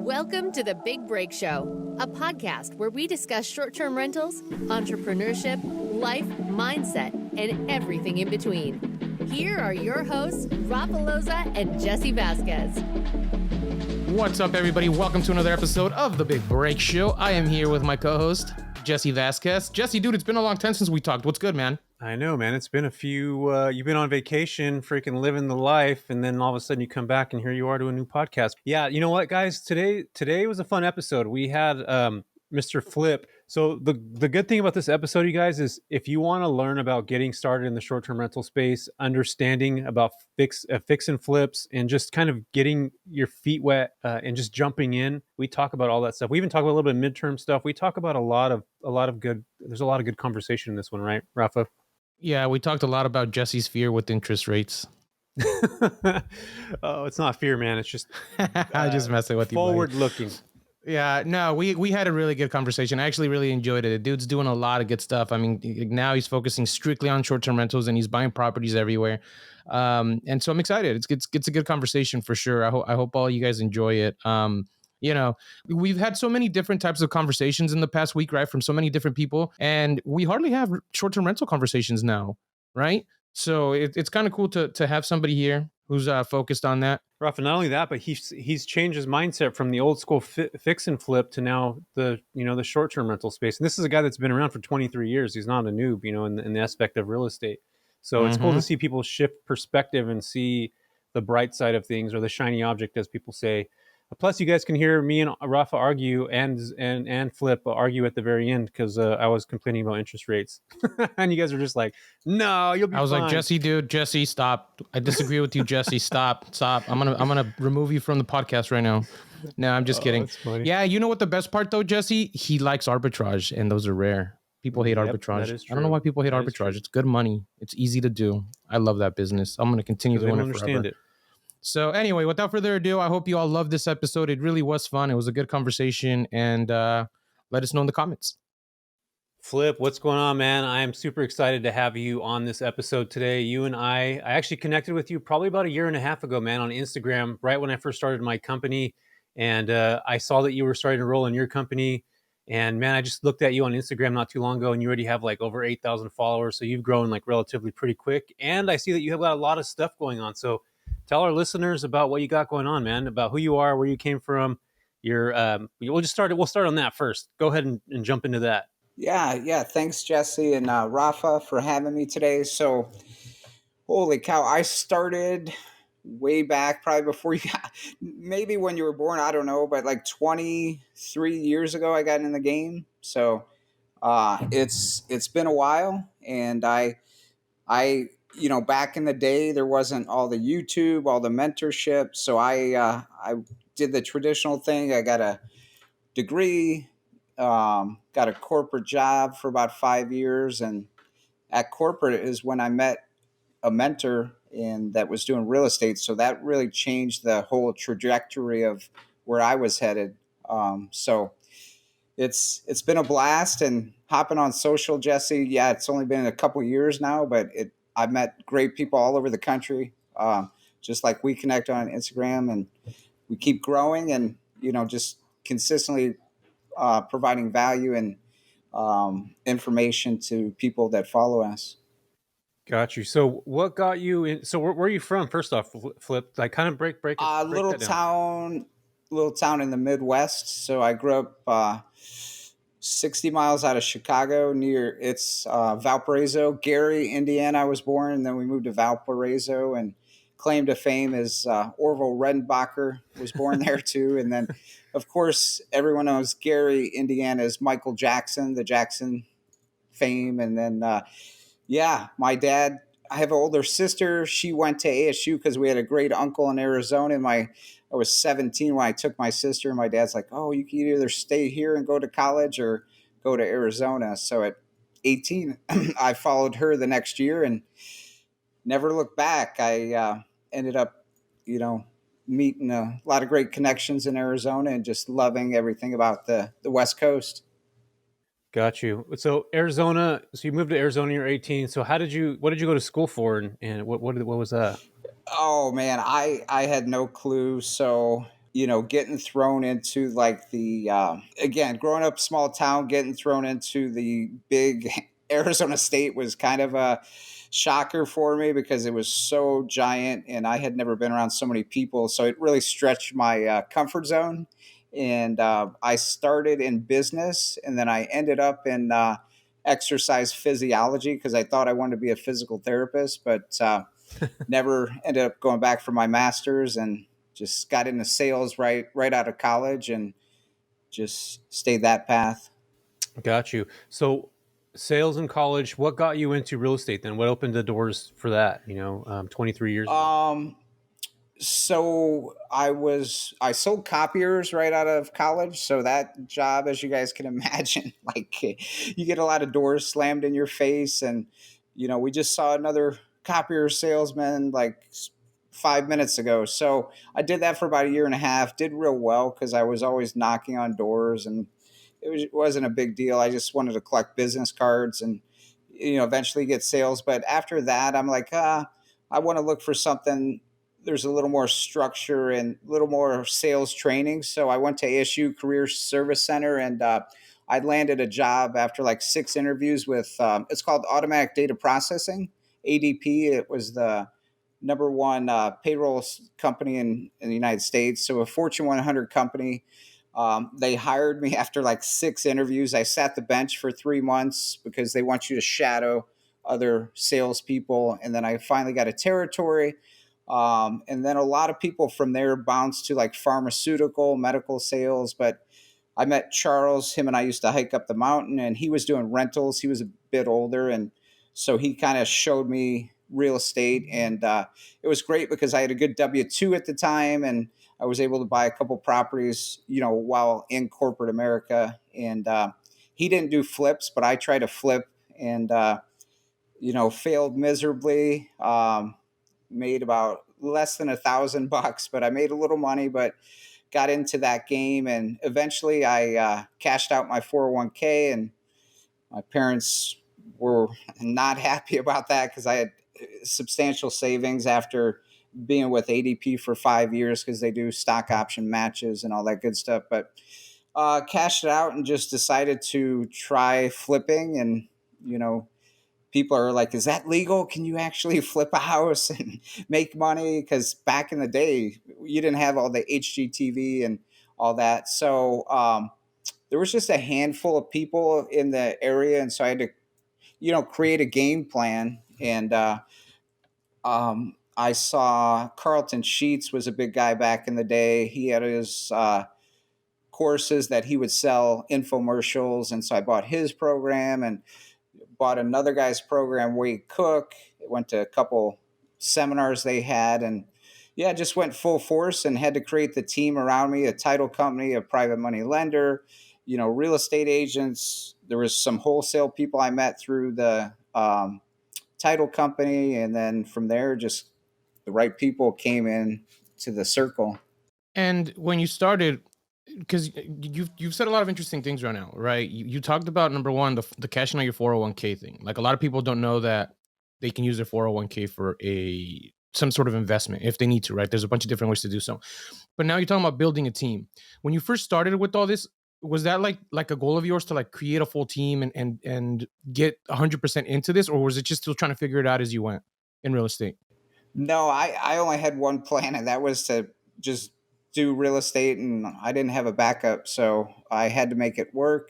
Welcome to The Big Break Show, a podcast where we discuss short-term rentals, entrepreneurship, life, mindset, and everything in between. Here are your hosts, Rafa Loza and Jesse Vasquez. What's up, everybody? Welcome to another episode of The Big Break Show. I am here with my co-host, Jesse Vasquez. Jesse, dude, it's been a long time since we talked. What's good, man? I know, man. It's been a few, you've been on vacation, freaking living the life, and then all of a sudden you come back and here you are to a new podcast. Yeah, you know what, guys? Today was a fun episode. We had Mr. Flip. So the good thing about this episode, you guys, is if you want to learn about getting started in the short-term rental space, understanding about fix and flips, and just kind of getting your feet wet and just jumping in, we talk about all that stuff. We even talk about a little bit of midterm stuff. We talk about a lot of good. There's a lot of good conversation in this one, right, Rafa? Yeah, we talked a lot about Jesse's fear with interest rates. Oh, it's not fear, man. It's just I'm just messing with you. Forward looking. Yeah, no, we had a really good conversation. I actually really enjoyed it. The dude's doing a lot of good stuff. I mean, now he's focusing strictly on short-term rentals and he's buying properties everywhere. And so I'm excited. It's a good conversation for sure. I hope all you guys enjoy it. You know, we've had so many different types of conversations in the past week, right? From so many different people, and we hardly have short-term rental conversations now, right? So it's kind of cool to have somebody here who's focused on that. Rafa, not only that, but he's changed his mindset from the old school fix and flip to now the short-term rental space. And this is a guy that's been around for 23 years. He's not a noob, in the aspect of real estate. So it's cool to see people shift perspective and see the bright side of things, or the shiny object, as people say. Plus, you guys can hear me and Rafa argue and Flip argue at the very end, because I was complaining about interest rates, and you guys are just like, "No, you'll be." I was fine. Like, Jesse, stop! I disagree with you, Jesse. Stop! I'm gonna remove you from the podcast right now. No, I'm just kidding. Yeah, you know what the best part though, Jesse? He likes arbitrage, and those are rare. People hate arbitrage. That is true. I don't know why people hate arbitrage. It's good money. It's easy to do. I love that business. I'm gonna continue doing it forever. So anyway, without further ado, I hope you all loved this episode. It really was fun. It was a good conversation, and let us know in the comments. Flip, what's going on, man? I am super excited to have you on this episode today. You and I actually connected with you probably about a year and a half ago, man, on Instagram, right when I first started my company. And I saw that you were starting to roll in your company. And man, I just looked at you on Instagram not too long ago, and you already have like over 8,000 followers. So you've grown like relatively pretty quick. And I see that you have got a lot of stuff going on. So tell our listeners about what you got going on, man, about who you are, where you came from. We'll start on that first. Go ahead and jump into that. Yeah. Thanks, Jesse and Rafa, for having me today. So, holy cow, I started way back, probably before you got, maybe when you were born, I don't know, but like 23 years ago, I got in the game. So, it's been a while, and I back in the day, there wasn't all the YouTube, all the mentorship. So I did the traditional thing. I got a degree, got a corporate job for about 5 years. And at corporate is when I met a mentor that was doing real estate. So that really changed the whole trajectory of where I was headed. So it's been a blast, and hopping on social, Jesse. Yeah, it's only been a couple years now, but I've met great people all over the country, just like we connect on Instagram, and we keep growing and, just consistently providing value and information to people that follow us. Got you. So what got you in? So where are you from? First off, Flip, like kind of break little town in the Midwest. So I grew up 60 miles out of Chicago, it's Valparaiso, Gary, Indiana. I was born, and then we moved to Valparaiso, and claim to fame is Orville Redenbacher was born there too. And then, of course, everyone knows Gary, Indiana is Michael Jackson, the Jackson fame. And then, my dad, I have an older sister. She went to ASU because we had a great uncle in Arizona. And I was 17 when I took my sister, and my dad's like, "Oh, you can either stay here and go to college or go to Arizona." So at 18, I followed her the next year and never looked back. I ended up, meeting a lot of great connections in Arizona and just loving everything about the West Coast. Got you. So Arizona. So you moved to Arizona. When you're 18. So what did you go to school for, and what was that? Oh man, I had no clue. So getting thrown into like the again, growing up small town, getting thrown into the big Arizona state was kind of a shocker for me because it was so giant, and I had never been around so many people. So it really stretched my comfort zone. And I started in business, and then I ended up in exercise physiology because I thought I wanted to be a physical therapist, but never ended up going back for my master's, and just got into sales right out of college and just stayed that path. Got you. So sales in college. What got you into real estate then? What opened the doors for that? 23 years ago. Um, so I sold copiers right out of college. So that job, as you guys can imagine, like you get a lot of doors slammed in your face, and we just saw another copier salesman like 5 minutes ago. So I did that for about a year and a half. Did real well because I was always knocking on doors, and it wasn't a big deal. I just wanted to collect business cards and eventually get sales. But after that, I'm like, I want to look for something. There's a little more structure and a little more sales training. So I went to ASU Career Service Center, and I landed a job after like 6 interviews with it's called Automatic Data Processing, ADP. It was the number one payroll company in the United States. So a Fortune 100 company. They hired me after like 6 interviews. I sat the bench for 3 months because they want you to shadow other salespeople. And then I finally got a territory. And then a lot of people from there bounced to like pharmaceutical, medical sales. But I met Charles. Him and I used to hike up the mountain, and he was doing rentals. He was a bit older. And so he kind of showed me real estate. And it was great because I had a good W-2 at the time. And I was able to buy a couple properties, while in corporate America. And he didn't do flips, but I tried to flip, and, failed miserably. Made about less than $1,000, but I made a little money, but got into that game. And eventually I cashed out my 401k, and my parents were not happy about that because I had substantial savings after being with ADP for 5 years because they do stock option matches and all that good stuff. But cashed it out and just decided to try flipping. And, people are like, is that legal? Can you actually flip a house and make money? Because back in the day, you didn't have all the HGTV and all that. So there was just a handful of people in the area. And so I had to, create a game plan. And I saw Carlton Sheets was a big guy back in the day. He had his courses that he would sell infomercials. And so I bought his program and bought another guy's program, Wade Cook. Went to a couple seminars they had, and yeah, just went full force and had to create the team around me, a title company, a private money lender, real estate agents. There was some wholesale people I met through the title company. And then from there, just the right people came in to the circle. And when you started, because you've said a lot of interesting things right now, right? You talked about number one, the cashing out your 401k thing. Like a lot of people don't know that they can use their 401k for some sort of investment if they need to, right? There's a bunch of different ways to do so. But now you're talking about building a team. When you first started with all this, was that like a goal of yours to like create a full team and get 100% into this, or was it just still trying to figure it out as you went in real estate? No, I only had one plan, and that was to just do real estate, and I didn't have a backup, so I had to make it work.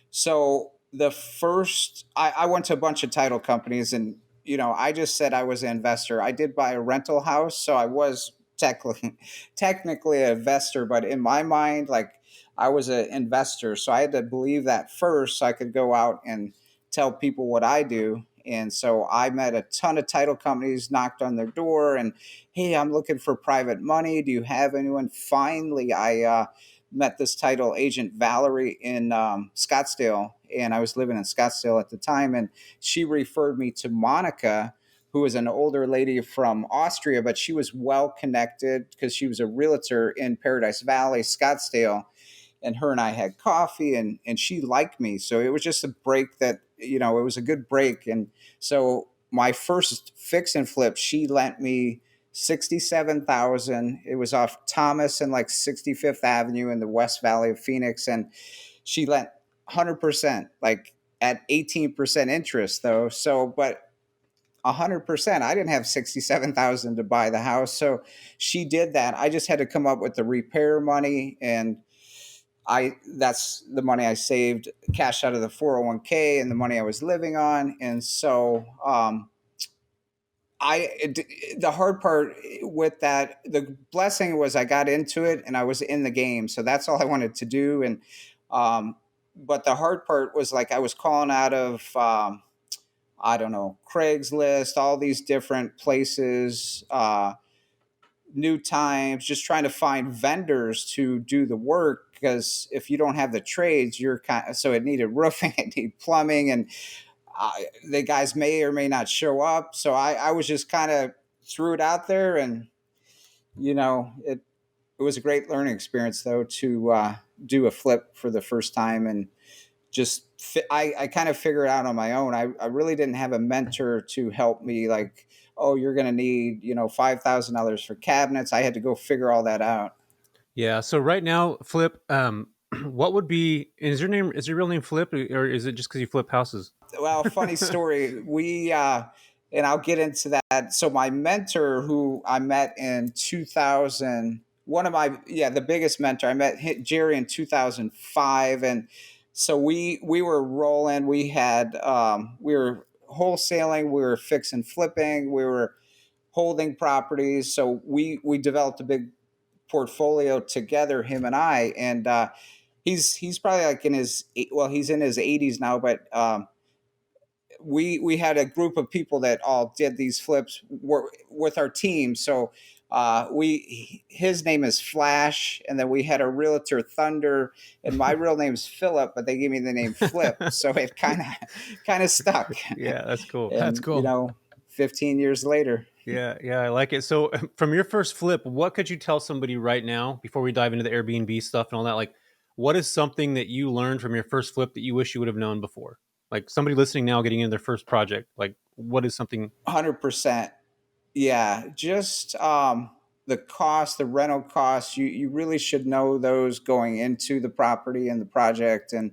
So the first, I went to a bunch of title companies, and I just said I was an investor. I did buy a rental house, so I was technically an investor, but in my mind, like I was an investor, so I had to believe that first, so I could go out and tell people what I do. And so I met a ton of title companies, knocked on their door, and hey, I'm looking for private money. Do you have anyone? Finally, I met this title agent, Valerie, in Scottsdale, and I was living in Scottsdale at the time, and she referred me to Monica, who was an older lady from Austria, but she was well connected because she was a realtor in Paradise Valley, Scottsdale. and her and I had coffee, and she liked me. So it was just a break that, it was a good break. And so my first fix and flip, she lent me 67,000. It was off Thomas and like 65th Avenue in the West Valley of Phoenix. And she lent 100%, like at 18% interest though. So, but 100%, I didn't have 67,000 to buy the house. So she did that. I just had to come up with the repair money, and that's the money I saved, cash out of the 401k and the money I was living on. And so, the hard part with that, the blessing was I got into it and I was in the game. So that's all I wanted to do. And, but the hard part was like I was calling out of, I don't know, Craigslist, all these different places, New Times, just trying to find vendors to do the work. Because if you don't have the trades, you're so it needed roofing, it needed plumbing, and the guys may or may not show up. So I was just kind of threw it out there, and it was a great learning experience though to do a flip for the first time, and just I kind of figured it out on my own. I really didn't have a mentor to help me, like, oh, you're going to need $5,000 for cabinets. I had to go figure all that out. Yeah. So right now, Flip, what would be, is your real name Flip, or is it just because you flip houses? Well, funny story. And I'll get into that. So my mentor, who I met in 2000, the biggest mentor, I met Jerry in 2005. And so we were rolling. We had, we were wholesaling, we were fix and flipping, we were holding properties. So we developed a big portfolio together, him and I. And, he's probably like he's in his 80s now, but, we had a group of people that all did these flips with our team. So his name is Flash, and then we had a realtor Thunder, and my real name's Philip, but they gave me the name Flip, so it kind of stuck. Yeah, that's cool. And, That's cool. 15 years later. Yeah, I like it. So from your first flip, what could you tell somebody right now before we dive into the Airbnb stuff and all that? Like, what is something that you learned from your first flip that you wish you would have known before? Like somebody listening now getting into their first project, like what is something? 100%. Yeah, just the cost, the rental costs. You really should know those going into the property and the project, and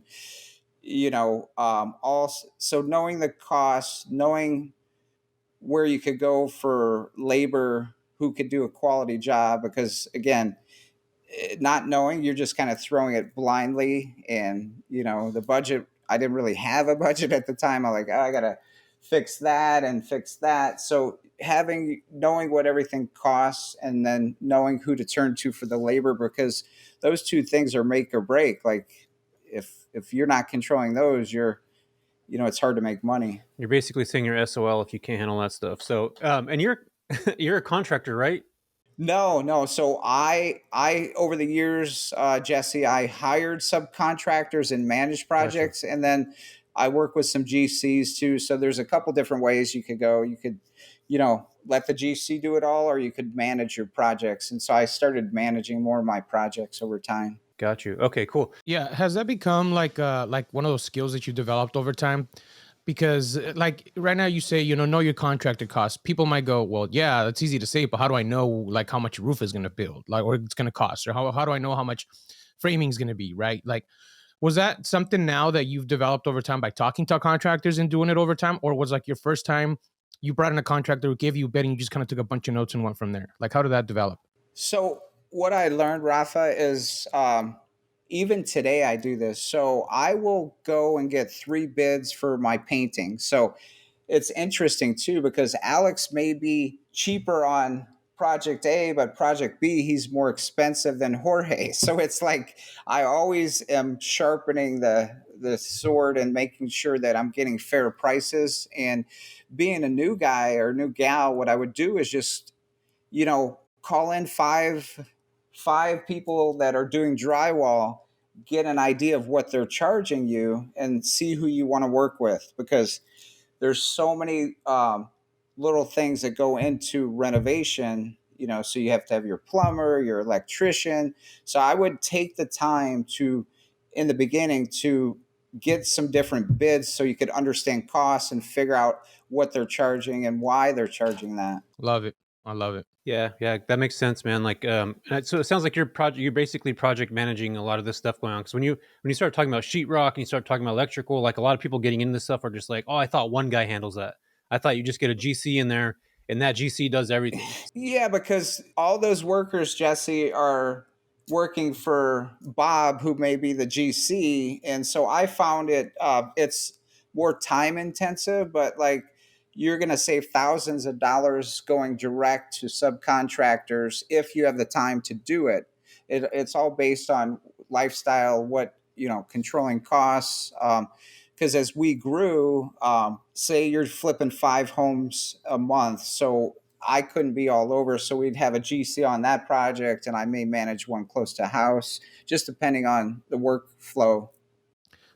also knowing the costs, knowing where you could go for labor who could do a quality job. Because again, not knowing, you're just kind of throwing it blindly, and the budget. I didn't really have a budget at the time. I'm like, oh, I gotta fix that and fix that. So knowing what everything costs, and then knowing who to turn to for the labor, because those two things are make or break. Like if you're not controlling those, it's hard to make money. You're basically saying you're SOL if you can't handle that stuff. So and you're you're a contractor, right? No. So I over the years, Jesse, I hired subcontractors and managed projects, and then I work with some GCs too. So there's a couple different ways you could go. You could, let the GC do it all, or you could manage your projects. And so I started managing more of my projects over time. Got you. Okay, cool. Yeah, has that become like one of those skills that you developed over time? Because like right now you say, know your contractor costs. People might go, well, yeah, that's easy to say, but how do I know like how much a roof is going to build, like, or it's going to cost, or how do I know how much framing is going to be, right? Like, was that something now that you've developed over time by talking to contractors and doing it over time, or was like your first time you brought in a contractor who gave you a bid and you just kind of took a bunch of notes and went from there? Like, how did that develop? So what I learned, Rafa, is even today I do this. So I will go and get 3 bids for my painting. So it's interesting too, because Alex may be cheaper on project A, but project B, he's more expensive than Jorge. So it's like I always am sharpening the sword and making sure that I'm getting fair prices. And being a new guy or new gal, what I would do is just, call in five people that are doing drywall, get an idea of what they're charging you, and see who you want to work with, because there's so many little things that go into renovation. so you have to have your plumber, your electrician. So I would take the time to, in the beginning, to get some different bids so you could understand costs and figure out what they're charging and why they're charging that. Love it. I love it. Yeah, yeah, that makes sense, man. Like, so it sounds like you're basically project managing a lot of this stuff going on. Because when you start talking about sheetrock and you start talking about electrical, like a lot of people getting into this stuff are just like, oh, I thought one guy handles that. I thought you just get a GC in there and that GC does everything. Yeah, because all those workers, Jesse, are working for Bob, who may be the GC, and so I found it's more time intensive, but like you're going to save thousands of dollars going direct to subcontractors if you have the time to do it. It's all based on lifestyle, what controlling costs. Because as we grew, say you're flipping 5 homes a month, so I couldn't be all over. So we'd have a GC on that project, and I may manage one close to house, just depending on the workflow.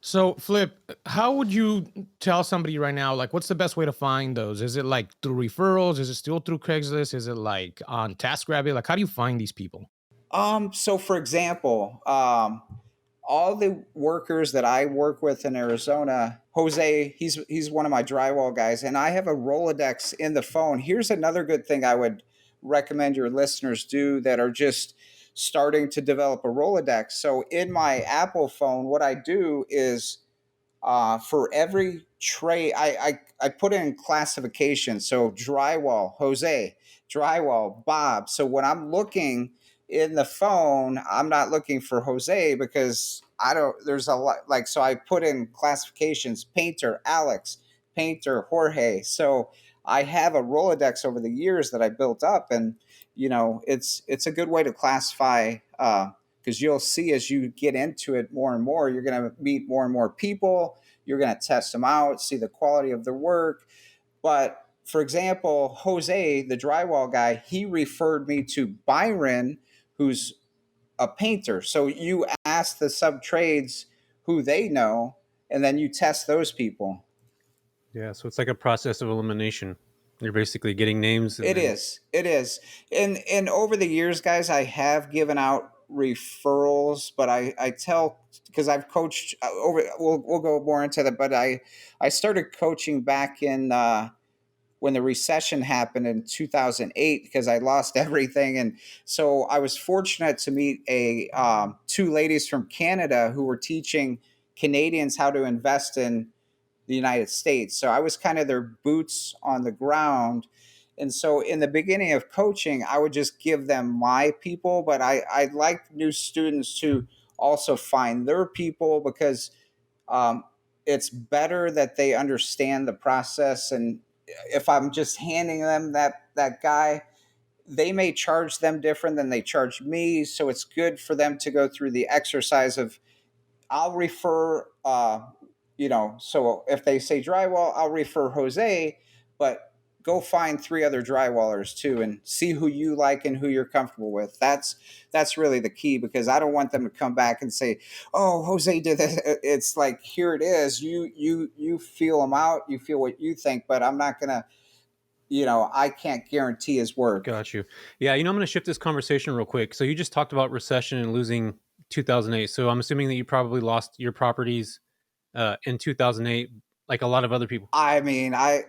So, Flip, how would you tell somebody right now, like, what's the best way to find those? Is it like through referrals? Is it still through Craigslist? Is it like on TaskRabbit? Like, how do you find these people? So for example, all the workers that I work with in Arizona, Jose, he's one of my drywall guys, and I have a Rolodex in the phone. Here's another good thing I would recommend your listeners do that are just starting to develop a Rolodex. So in my Apple phone, what I do is for every trade, I put in classification. So drywall, Jose, drywall, Bob. So when I'm looking in the phone, I'm not looking for Jose because there's a lot, like, so I put in classifications, painter, Alex, painter, Jorge. So I have a Rolodex over the years that I built up, and, it's a good way to classify, because you'll see as you get into it more and more, you're going to meet more and more people. You're going to test them out, see the quality of their work. But for example, Jose, the drywall guy, he referred me to Byron, who's a painter. So you ask the sub trades who they know, and then you test those people. Yeah, so it's like a process of elimination. You're basically getting names. It is. It is. And over the years, guys, I have given out referrals, but I tell, because I've coached over. We'll go more into that, but I started coaching back in when the recession happened in 2008, because I lost everything, and so I was fortunate to meet two ladies from Canada who were teaching Canadians how to invest in the United States. So I was kind of their boots on the ground. And so in the beginning of coaching, I would just give them my people, but I'd like new students to also find their people, because it's better that they understand the process. And if I'm just handing them that guy, they may charge them different than they charge me. So it's good for them to go through the exercise of, I'll refer, so if they say drywall, I'll refer Jose, but go find 3 other drywallers too and see who you like and who you're comfortable with. That's really the key, because I don't want them to come back and say, oh, Jose did this. It's like, here it is. You feel them out. You feel what you think, but I'm not going to, I can't guarantee his work. Got you. Yeah, I'm going to shift this conversation real quick. So you just talked about recession and losing 2008. So I'm assuming that you probably lost your properties in 2008, like a lot of other people. I mean, I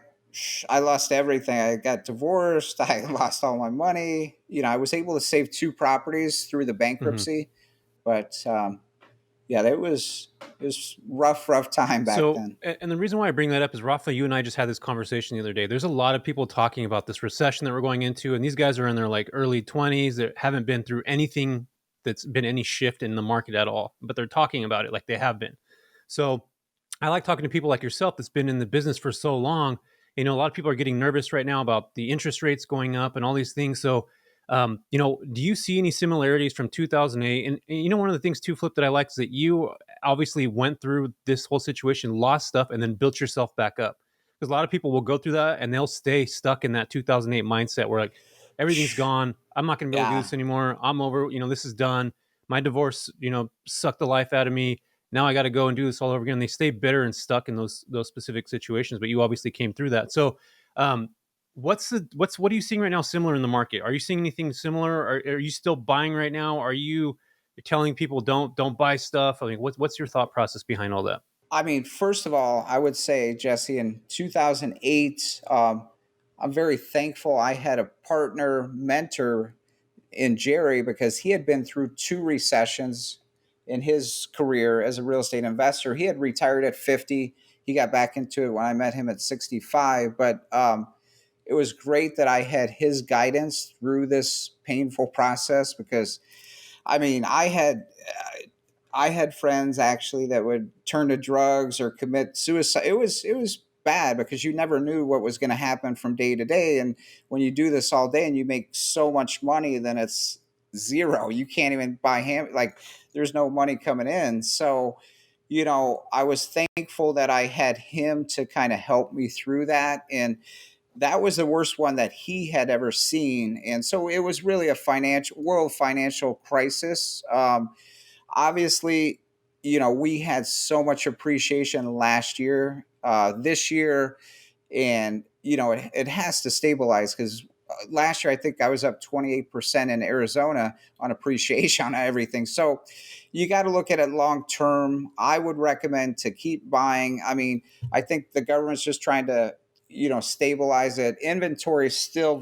lost everything. I got divorced. I lost all my money. I was able to save 2 properties through the bankruptcy, but yeah, it was rough time back then. And the reason why I bring that up is, Rafa, you and I just had this conversation the other day. There's a lot of people talking about this recession that we're going into, and these guys are in their like early 20s that haven't been through anything that's been any shift in the market at all, but they're talking about it like they have been. So I like talking to people like yourself that's been in the business for so long. A lot of people are getting nervous right now about the interest rates going up and all these things. So, do you see any similarities from 2008? And one of the things too, Flip, that I like is that you obviously went through this whole situation, lost stuff, and then built yourself back up. Because a lot of people will go through that and they'll stay stuck in that 2008 mindset where like everything's gone. I'm not going to be able to do this anymore. I'm over. This is done. My divorce, sucked the life out of me. Now I got to go and do this all over again. They stay bitter and stuck in those specific situations, but you obviously came through that. So, what are you seeing right now similar in the market? Are you seeing anything similar? Are you still buying right now? Are you telling people don't buy stuff? I mean, what's your thought process behind all that? I mean, first of all, I would say, Jesse, in 2008, I'm very thankful I had a partner, mentor in Jerry, because he had been through two recessions in his career as a real estate investor. He had retired at 50. He got back into it when I met him at 65. But it was great that I had his guidance through this painful process, because I mean, I had friends actually that would turn to drugs or commit suicide. It was bad, because you never knew what was going to happen from day to day. And when you do this all day and you make so much money, then it's zero. You can't even buy like there's no money coming in. So, I was thankful that I had him to kind of help me through that. And that was the worst one that he had ever seen. And so it was really a financial crisis. Obviously, we had so much appreciation last year, this year, and it has to stabilize, because last year I think I was up 28% in Arizona on appreciation on everything. So you got to look at it long term. I would recommend to keep buying. I mean, I think the government's just trying to stabilize it. Inventory is still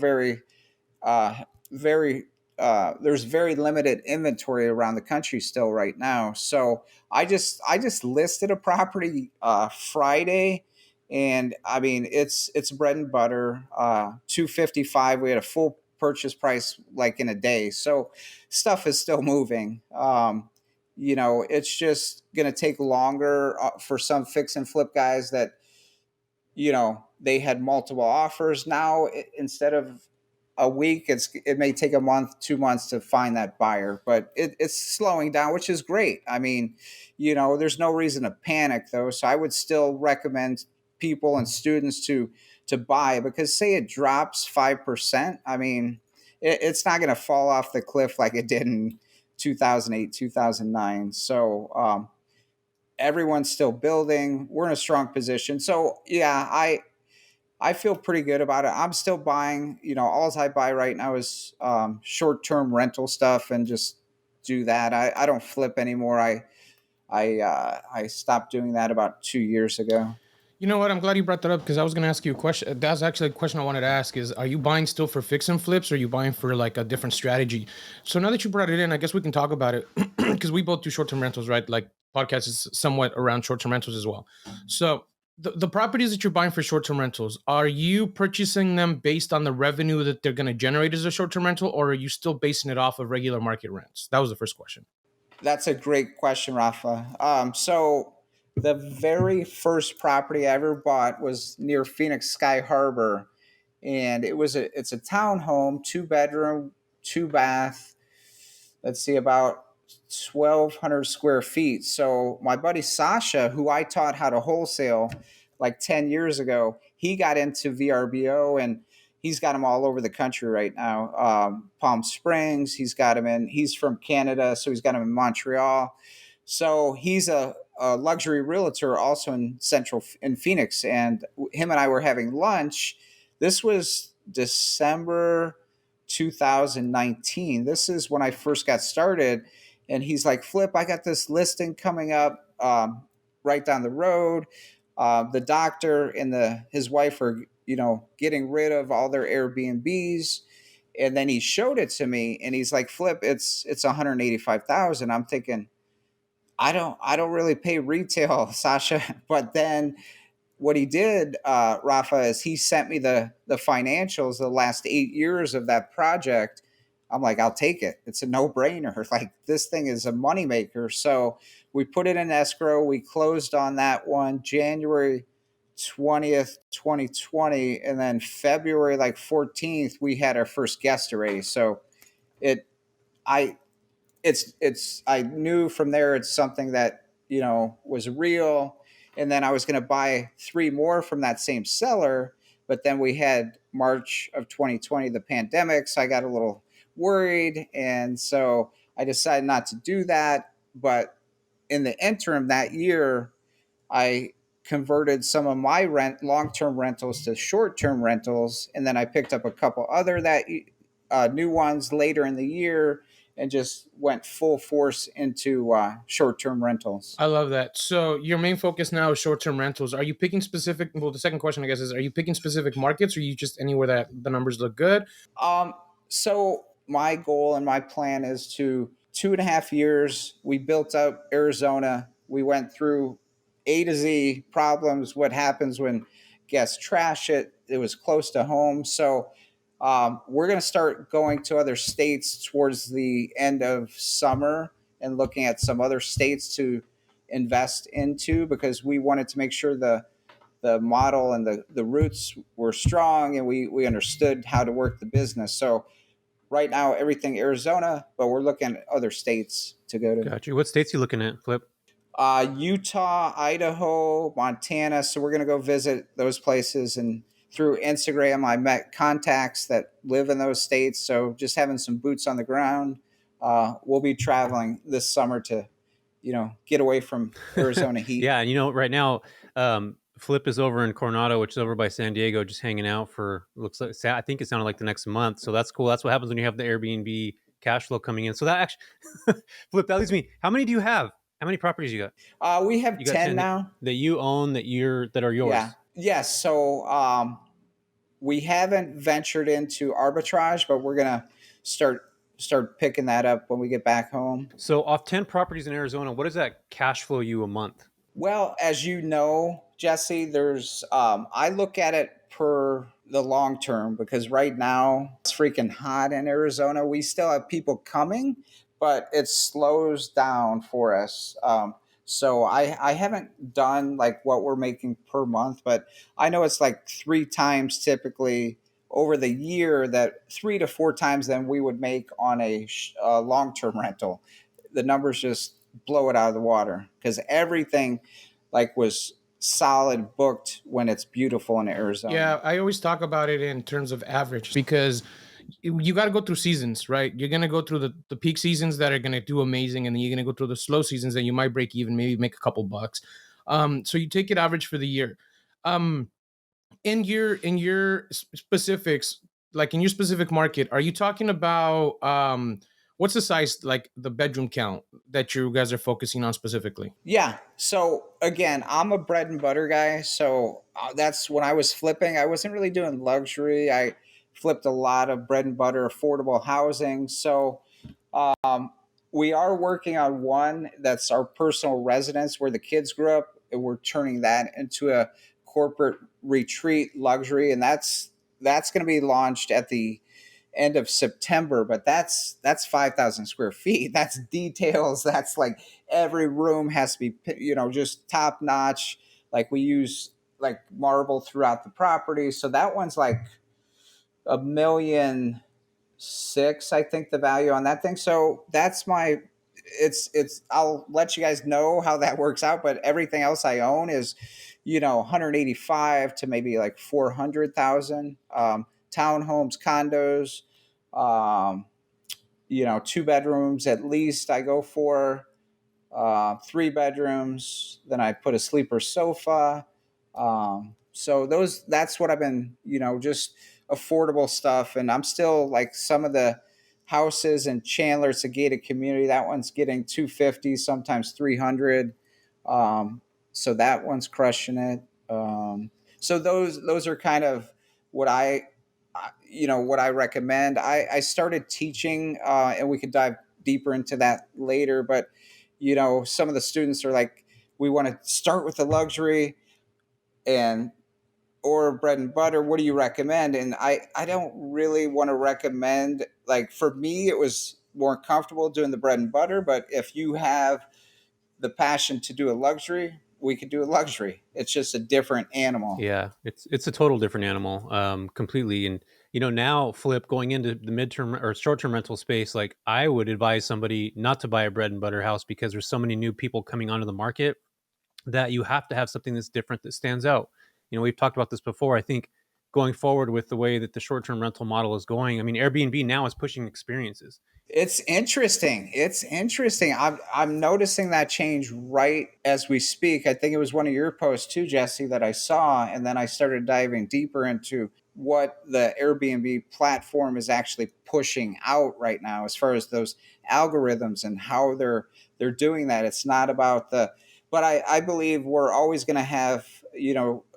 uh, very there's very limited inventory around the country still right now. So I just listed a property Friday, and I mean it's bread and butter. 255. We had a full purchase price like in a day. So stuff is still moving. It's just going to take longer for some fix and flip guys that they had multiple offers. Now instead of a week, it may take a month, 2 months to find that buyer, but it's slowing down, which is great. I mean, there's no reason to panic though. So I would still recommend people and students to buy, because say it drops 5%. I mean, it's not going to fall off the cliff like it did in 2008, 2009. So everyone's still building. We're in a strong position. So yeah, I feel pretty good about it. I'm still buying. All I buy right now is short-term rental stuff, and just do that. I don't flip anymore. I stopped doing that about 2 years ago. You know what? I'm glad you brought that up, because I was going to ask you a question. That's actually a question I wanted to ask is, are you buying still for fix and flips, or are you buying for like a different strategy? So now that you brought it in, I guess we can talk about it, because we both do short-term rentals, right? Like podcast is somewhat around short-term rentals as well. So the properties that you're buying for short-term rentals, are you purchasing them based on the revenue that they're going to generate as a short-term rental, or are you still basing it off of regular market rents? That was the first question. That's a great question, Rafa. So the very first property I ever bought was near Phoenix Sky Harbor, and it's a townhome, 2 bedroom, 2 bath. Let's see, about 1,200 square feet. So my buddy Sasha, who I taught how to wholesale like 10 years ago, he got into VRBO, and he's got them all over the country right now. Palm Springs, he's from Canada, so he's got them in Montreal. So he's a luxury realtor also in Phoenix. And him and I were having lunch. This was December 2019. This is when I first got started. And he's like, Flip, I got this listing coming up right down the road. The doctor and his wife are, getting rid of all their Airbnbs. And then he showed it to me, and he's like, Flip, it's 185,000. I'm thinking, I don't really pay retail, Sasha. But then what he did, Rafa, is he sent me the financials the last 8 years of that project. I'm like, I'll take it. It's a no brainer. Like, this thing is a moneymaker. So we put it in escrow. We closed on that one January 20th, 2020, and then February like 14th, we had our first guest already. So it, I I knew from there it's something that was real. And then I was going to buy three more from that same seller, but then we had March of 2020, the pandemic, so I got a little worried, and so I decided not to do that. But in the interim that year, I converted some of my long-term rentals to short-term rentals, and then I picked up a couple other that new ones later in the year, and just went full force into short-term rentals. I love that. So your main focus now is short-term rentals. Are you picking specific? Well, the second question, I guess, is: are you picking specific markets, or are you just anywhere that the numbers look good? So my goal and my plan is to 2.5 years. We built up Arizona. We went through A to Z problems. What happens when guests trash it? It was close to home. So we're going to start going to other states towards the end of summer and looking at some other states to invest into, because we wanted to make sure the model and the roots were strong, and we understood how to work the business. So right now, everything Arizona, but we're looking at other states to go to. Got you. What states you looking at, Flip? Utah, Idaho, Montana. So we're going to go visit those places. And through Instagram, I met contacts that live in those states. So just having some boots on the ground. We'll be traveling this summer to, get away from Arizona heat. Yeah, and right now, Flip is over in Coronado, which is over by San Diego, just hanging out for looks like I think it sounded like the next month. So that's cool. That's what happens when you have the Airbnb cash flow coming in. So that actually, Flip, that leads me. How many do you have? How many properties you got? We have You got 10 now. that you own that are yours. Yeah. Yes. So we haven't ventured into arbitrage, but we're gonna start picking that up when we get back home. So off 10 properties in Arizona, what does that cash flow you a month? Well, as you know, Jesse, there's I look at it per the long term, because right now it's freaking hot in Arizona. We still have people coming, but it slows down for us. So I haven't done like what we're making per month, but I know it's like 3 times typically over the year, that 3 to 4 times than we would make on a long-term rental. The numbers just blow it out of the water, because everything like was solid booked when it's beautiful in Arizona. Yeah, I always talk about it in terms of average, because you got to go through seasons, right? You're going to go through the peak seasons that are going to do amazing, and then you're going to go through the slow seasons that you might break even, maybe make a couple bucks. So you take it average for the year. In your specifics, like in your specific market, are you talking about what's the size, like the bedroom count that you guys are focusing on specifically? Yeah. So again, I'm a bread and butter guy. So that's when I was flipping. I wasn't really doing luxury. I flipped a lot of bread and butter, affordable housing. So um, we are working on one that's our personal residence where the kids grew up, and we're turning that into a corporate retreat luxury, and that's going to be launched at the end of September. But that's 5,000 square feet. That's details. That's like every room has to be, just top notch. Like we use like marble throughout the property. So that one's like 1,600,000, I think the value on that thing. So that's my, it's I'll let you guys know how that works out, but everything else I own is 185 to maybe like 400,000. Townhomes, condos, um, 2 bedrooms at least I go for, 3 bedrooms, then I put a sleeper sofa. So that's what I've been, just affordable stuff. And I'm still like some of the houses in Chandler, it's a gated community. That one's getting 250, sometimes 300. So that one's crushing it. So those are kind of what what I recommend. I started teaching, and we could dive deeper into that later, but some of the students are like, we want to start with the luxury and or bread and butter. What do you recommend? And I don't really want to recommend, like for me, it was more comfortable doing the bread and butter, but if you have the passion to do a luxury, we could do a luxury. It's just a different animal. Yeah, it's a total different animal, completely. And now, Flip, going into the midterm or short-term rental space, like I would advise somebody not to buy a bread and butter house, because there's so many new people coming onto the market that you have to have something that's different, that stands out. We've talked about this before. I think going forward with the way that the short-term rental model is going. I mean, Airbnb now is pushing experiences. It's interesting. It's interesting. I'm noticing that change right as we speak. I think it was one of your posts too, Jesse, that I saw, and then I started diving deeper into what the Airbnb platform is actually pushing out right now as far as those algorithms and how they're doing that. It's not about but I believe we're always going to have,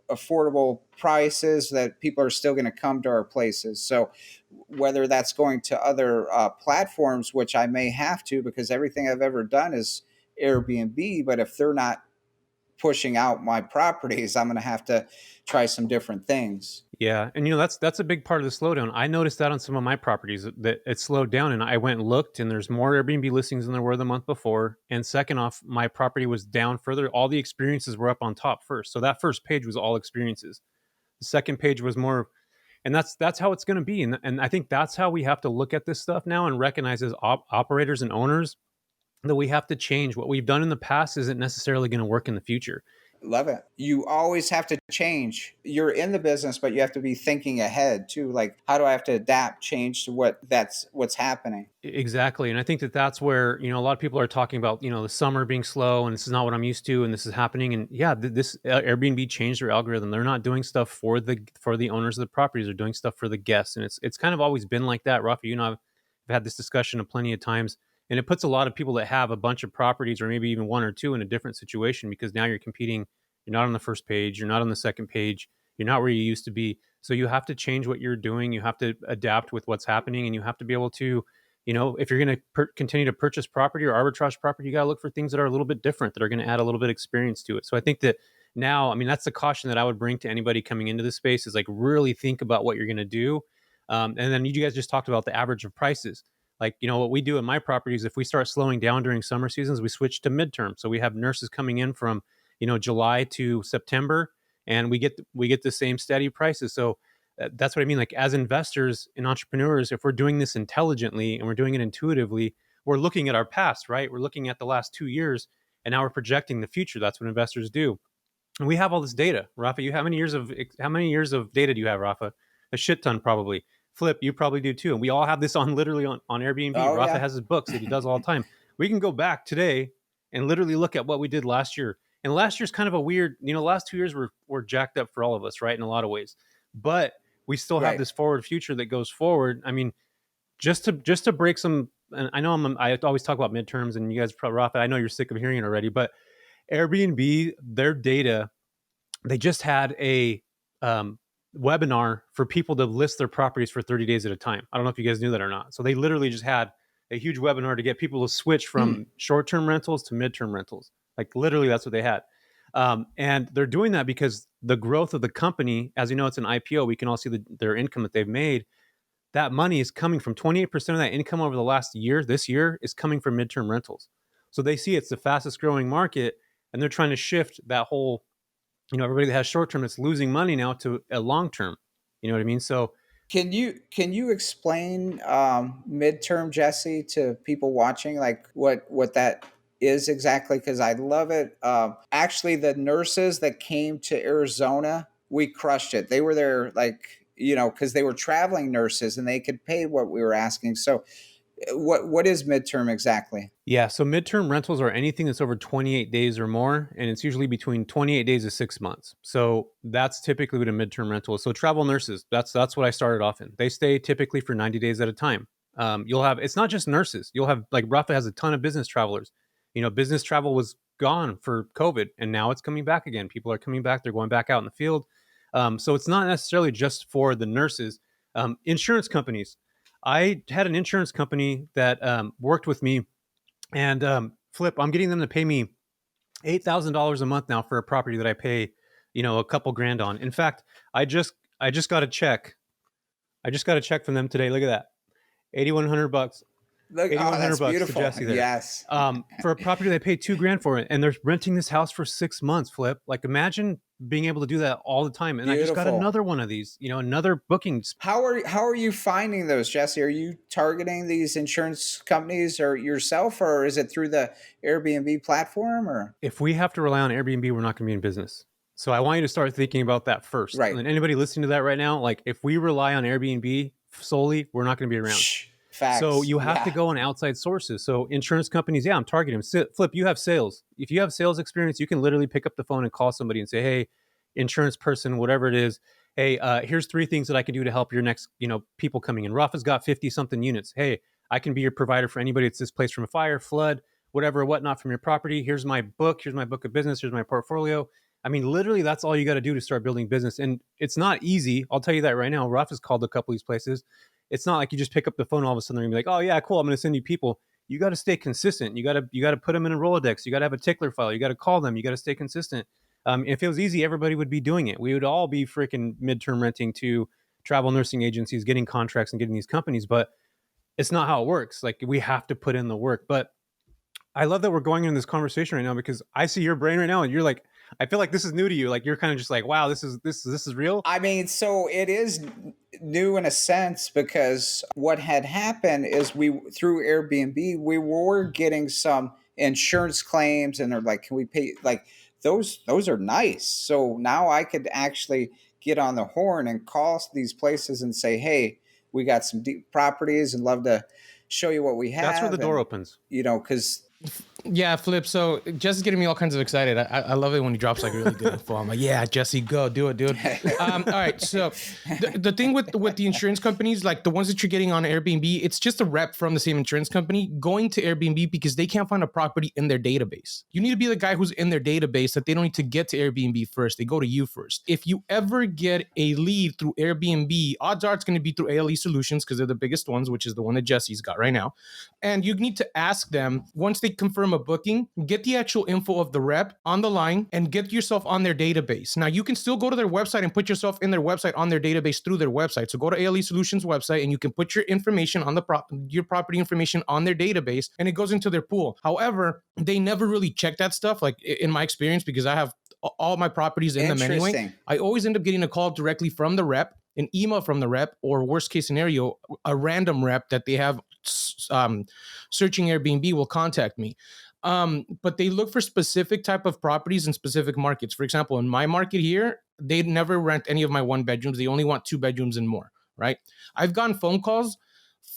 affordable prices that people are still going to come to our places. So whether that's going to other platforms, which I may have to because everything I've ever done is Airbnb. But if they're not pushing out my properties, I'm going to have to try some different things. Yeah, and that's a big part of the slowdown. I noticed that on some of my properties that it slowed down, and I went and looked, and there's more Airbnb listings than there were the month before. And second off, my property was down further. All the experiences were up on top first, so that first page was all experiences. The second page was more, and that's how it's going to be. And I think that's how we have to look at this stuff now and recognize as operators and owners that we have to change. What we've done in the past isn't necessarily going to work in the future. Love it. You always have to change. You're in the business, but you have to be thinking ahead too. Like, how do I have to adapt, change to what's happening? Exactly. And I think that that's where, a lot of people are talking about, the summer being slow and this is not what I'm used to and this is happening. And yeah, this Airbnb changed their algorithm. They're not doing stuff for the owners of the properties. They're doing stuff for the guests. And it's kind of always been like that. Rafa, I've had this discussion plenty of times, and it puts a lot of people that have a bunch of properties or maybe even one or two in a different situation, because now you're competing. You're not on the first page. You're not on the second page. You're not where you used to be. So you have to change what you're doing. You have to adapt with what's happening, and you have to be able to, if you're going to continue to purchase property or arbitrage property, you got to look for things that are a little bit different, that are going to add a little bit of experience to it. So I think that now, that's the caution that I would bring to anybody coming into this space, is like really think about what you're going to do. And then you guys just talked about the average of prices. Like, what we do in my properties, if we start slowing down during summer seasons, we switch to midterm. So we have nurses coming in from, July to September, and we get the same steady prices. So that's what I mean. Like, as investors and entrepreneurs, if we're doing this intelligently and we're doing it intuitively, we're looking at our past, right? We're looking at the last 2 years, and now we're projecting the future. That's what investors do. And we have all this data. Rafa, how many years of data do you have, Rafa? A shit ton, probably. Flip, you probably do too. And we all have this on Airbnb. Oh, Rafa yeah. has his books that he does all the time. We can go back today and literally look at what we did last year. And last year's kind of a weird, the last 2 years were jacked up for all of us, right? In a lot of ways. But we still have Right. this forward future that goes forward. I mean, just to break some, and I know I always talk about midterms, and you guys, Rafa, I know you're sick of hearing it already, but Airbnb, their data, they just had a webinar for people to list their properties for 30 days at a time. I don't know if you guys knew that or not. So they literally just had a huge webinar to get people to switch from short-term rentals to midterm rentals. Like, literally, that's what they had. And they're doing that because the growth of the company, as you know, it's an IPO. We can all see their income that they've made. That money is coming from 28% of that income over the last year. This year is coming from midterm rentals. So they see it's the fastest growing market, and they're trying to shift that whole, everybody that has short term that's losing money now to a long term. You know what I mean? So Can you explain midterm, Jesse, to people watching, like what that is exactly? Because I love it. Actually, the nurses that came to Arizona, we crushed it. They were there, like, because they were traveling nurses and they could pay what we were asking. So, what is midterm exactly? yeah, so midterm rentals are anything that's over 28 days or more, and it's usually between 28 days to 6 months. So that's typically what a midterm rental is. So travel nurses, that's what I started off in. They stay typically for 90 days at a time. You'll have, it's not just nurses. You'll have, like, Rafa has a ton of business travelers. Business travel was gone for COVID, and now it's coming back again. People are coming back. They're going back out in the field. So it's not necessarily just for the nurses. Insurance companies. I had an insurance company that worked with me, and Flip, I'm getting them to pay me $8,000 a month now for a property that I pay, a couple grand on. In fact, I just got a check. I just got a check from them today. Look at that, $8,100. Look, $8,100 that's to beautiful. Jesse there. Yes. For a property they paid $2,000 for it, and they're renting this house for 6 months. Flip, like, imagine being able to do that all the time. And I just got Beautiful. another one of these, another booking. How are you finding those, Jesse? Are you targeting these insurance companies or yourself, or is it through the Airbnb platform? Or If we have to rely on Airbnb, we're not going to be in business. So I want you to start thinking about that first. Right. And anybody listening to that right now, like if we rely on Airbnb solely, we're not going to be around. Facts. So you have to go on outside sources. So insurance companies, I'm targeting them. Flip, you have sales. If you have sales experience, you can literally pick up the phone and call somebody and say, hey, insurance person, whatever it is, hey, here's 3 things that I can do to help your next, people coming in. Rafa's got 50 something units. Hey, I can be your provider for anybody that's displaced from a fire, flood, whatever, whatnot from your property. Here's my book. Here's my book of business. Here's my portfolio. I mean, literally, that's all you got to do to start building business. And it's not easy. I'll tell you that right now. Rafa's called a couple of these places. It's not like you just pick up the phone all of a sudden and be like, oh yeah, cool, I'm going to send you people. You got to stay consistent. You got to put them in a Rolodex. You got to have a tickler file. You got to call them. You got to stay consistent. If it was easy, everybody would be doing it. We would all be freaking midterm renting to travel nursing agencies, getting contracts and getting these companies, but it's not how it works. Like we have to put in the work. But I love that we're going into this conversation right now because I see your brain right now and you're like, I feel like this is new to you. Like you're kind of just like, wow, this is real. I mean, so it is new in a sense because what had happened is through Airbnb, we were getting some insurance claims and they're like, can we pay? Like those are nice. So now I could actually get on the horn and call these places and say, hey, we got some deep properties and love to show you what we have. That's where the door opens. Because Yeah, Flip. So Jesse's getting me all kinds of excited. I love it when he drops like really good info. I'm like, yeah, Jesse, go do it, dude. All right. So the thing with the insurance companies, like the ones that you're getting on Airbnb, it's just a rep from the same insurance company going to Airbnb because they can't find a property in their database. You need to be the guy who's in their database that they don't need to get to Airbnb first. They go to you first. If you ever get a lead through Airbnb, odds are it's going to be through ALE Solutions because they're the biggest ones, which is the one that Jesse's got right now. And you need to ask them once they confirm a booking, get the actual info of the rep on the line and get yourself on their database. Now you can still go to their website and put yourself in their website on their database through their website. So go to ALE Solutions website and you can put your information on your property information on their database and it goes into their pool. However, they never really check that stuff. Like in my experience, because I have all my properties in them anyway, I always end up getting a call directly from the rep, an email from the rep, or worst case scenario, a random rep that they have searching Airbnb will contact me. But they look for specific type of properties in specific markets. For example, in my market here, they never rent any of my 1 bedrooms. They only want 2 bedrooms and more, right? I've gotten phone calls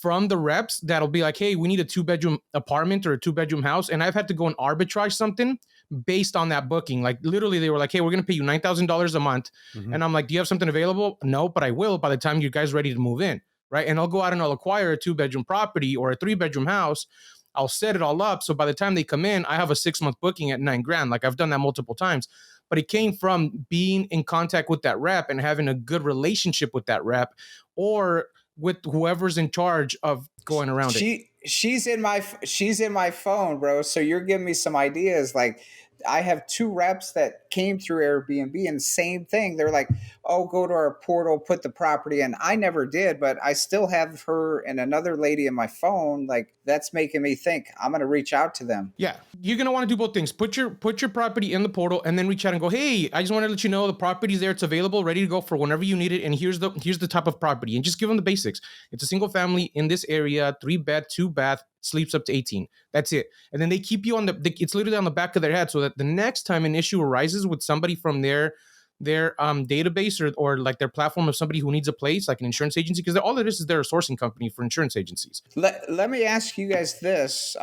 from the reps that'll be like, hey, we need a 2-bedroom apartment or a 2-bedroom house. And I've had to go and arbitrage something based on that booking. Like literally they were like, hey, we're going to pay you $9,000 a month. Mm-hmm. And I'm like, do you have something available? No, but I will by the time you guys ready to move in. Right. And I'll go out and I'll acquire a 2-bedroom property or a 3-bedroom house. I'll set it all up. So by the time they come in, I have a 6-month booking at $9,000. Like I've done that multiple times, but it came from being in contact with that rep and having a good relationship with that rep or with whoever's in charge of going around it. She's in my phone, bro. So you're giving me some ideas. Like I have 2 reps that came through Airbnb and same thing. They're like, oh, go to our portal, put the property in. I never did, but I still have her and another lady in my phone. Like that's making me think I'm going to reach out to them. Yeah. You're going to want to do both things. Put your property in the portal and then reach out and go, hey, I just want to let you know the property's there. It's available, ready to go for whenever you need it. And here's the type of property and just give them the basics. It's a single family in this area, 3-bed, 2-bath, sleeps up to 18. That's it. And then they keep you on it's literally on the back of their head so that the next time an issue arises with somebody from their database or like their platform of somebody who needs a place, like an insurance agency, because all it is they're a sourcing company for insurance agencies. Let me ask you guys this,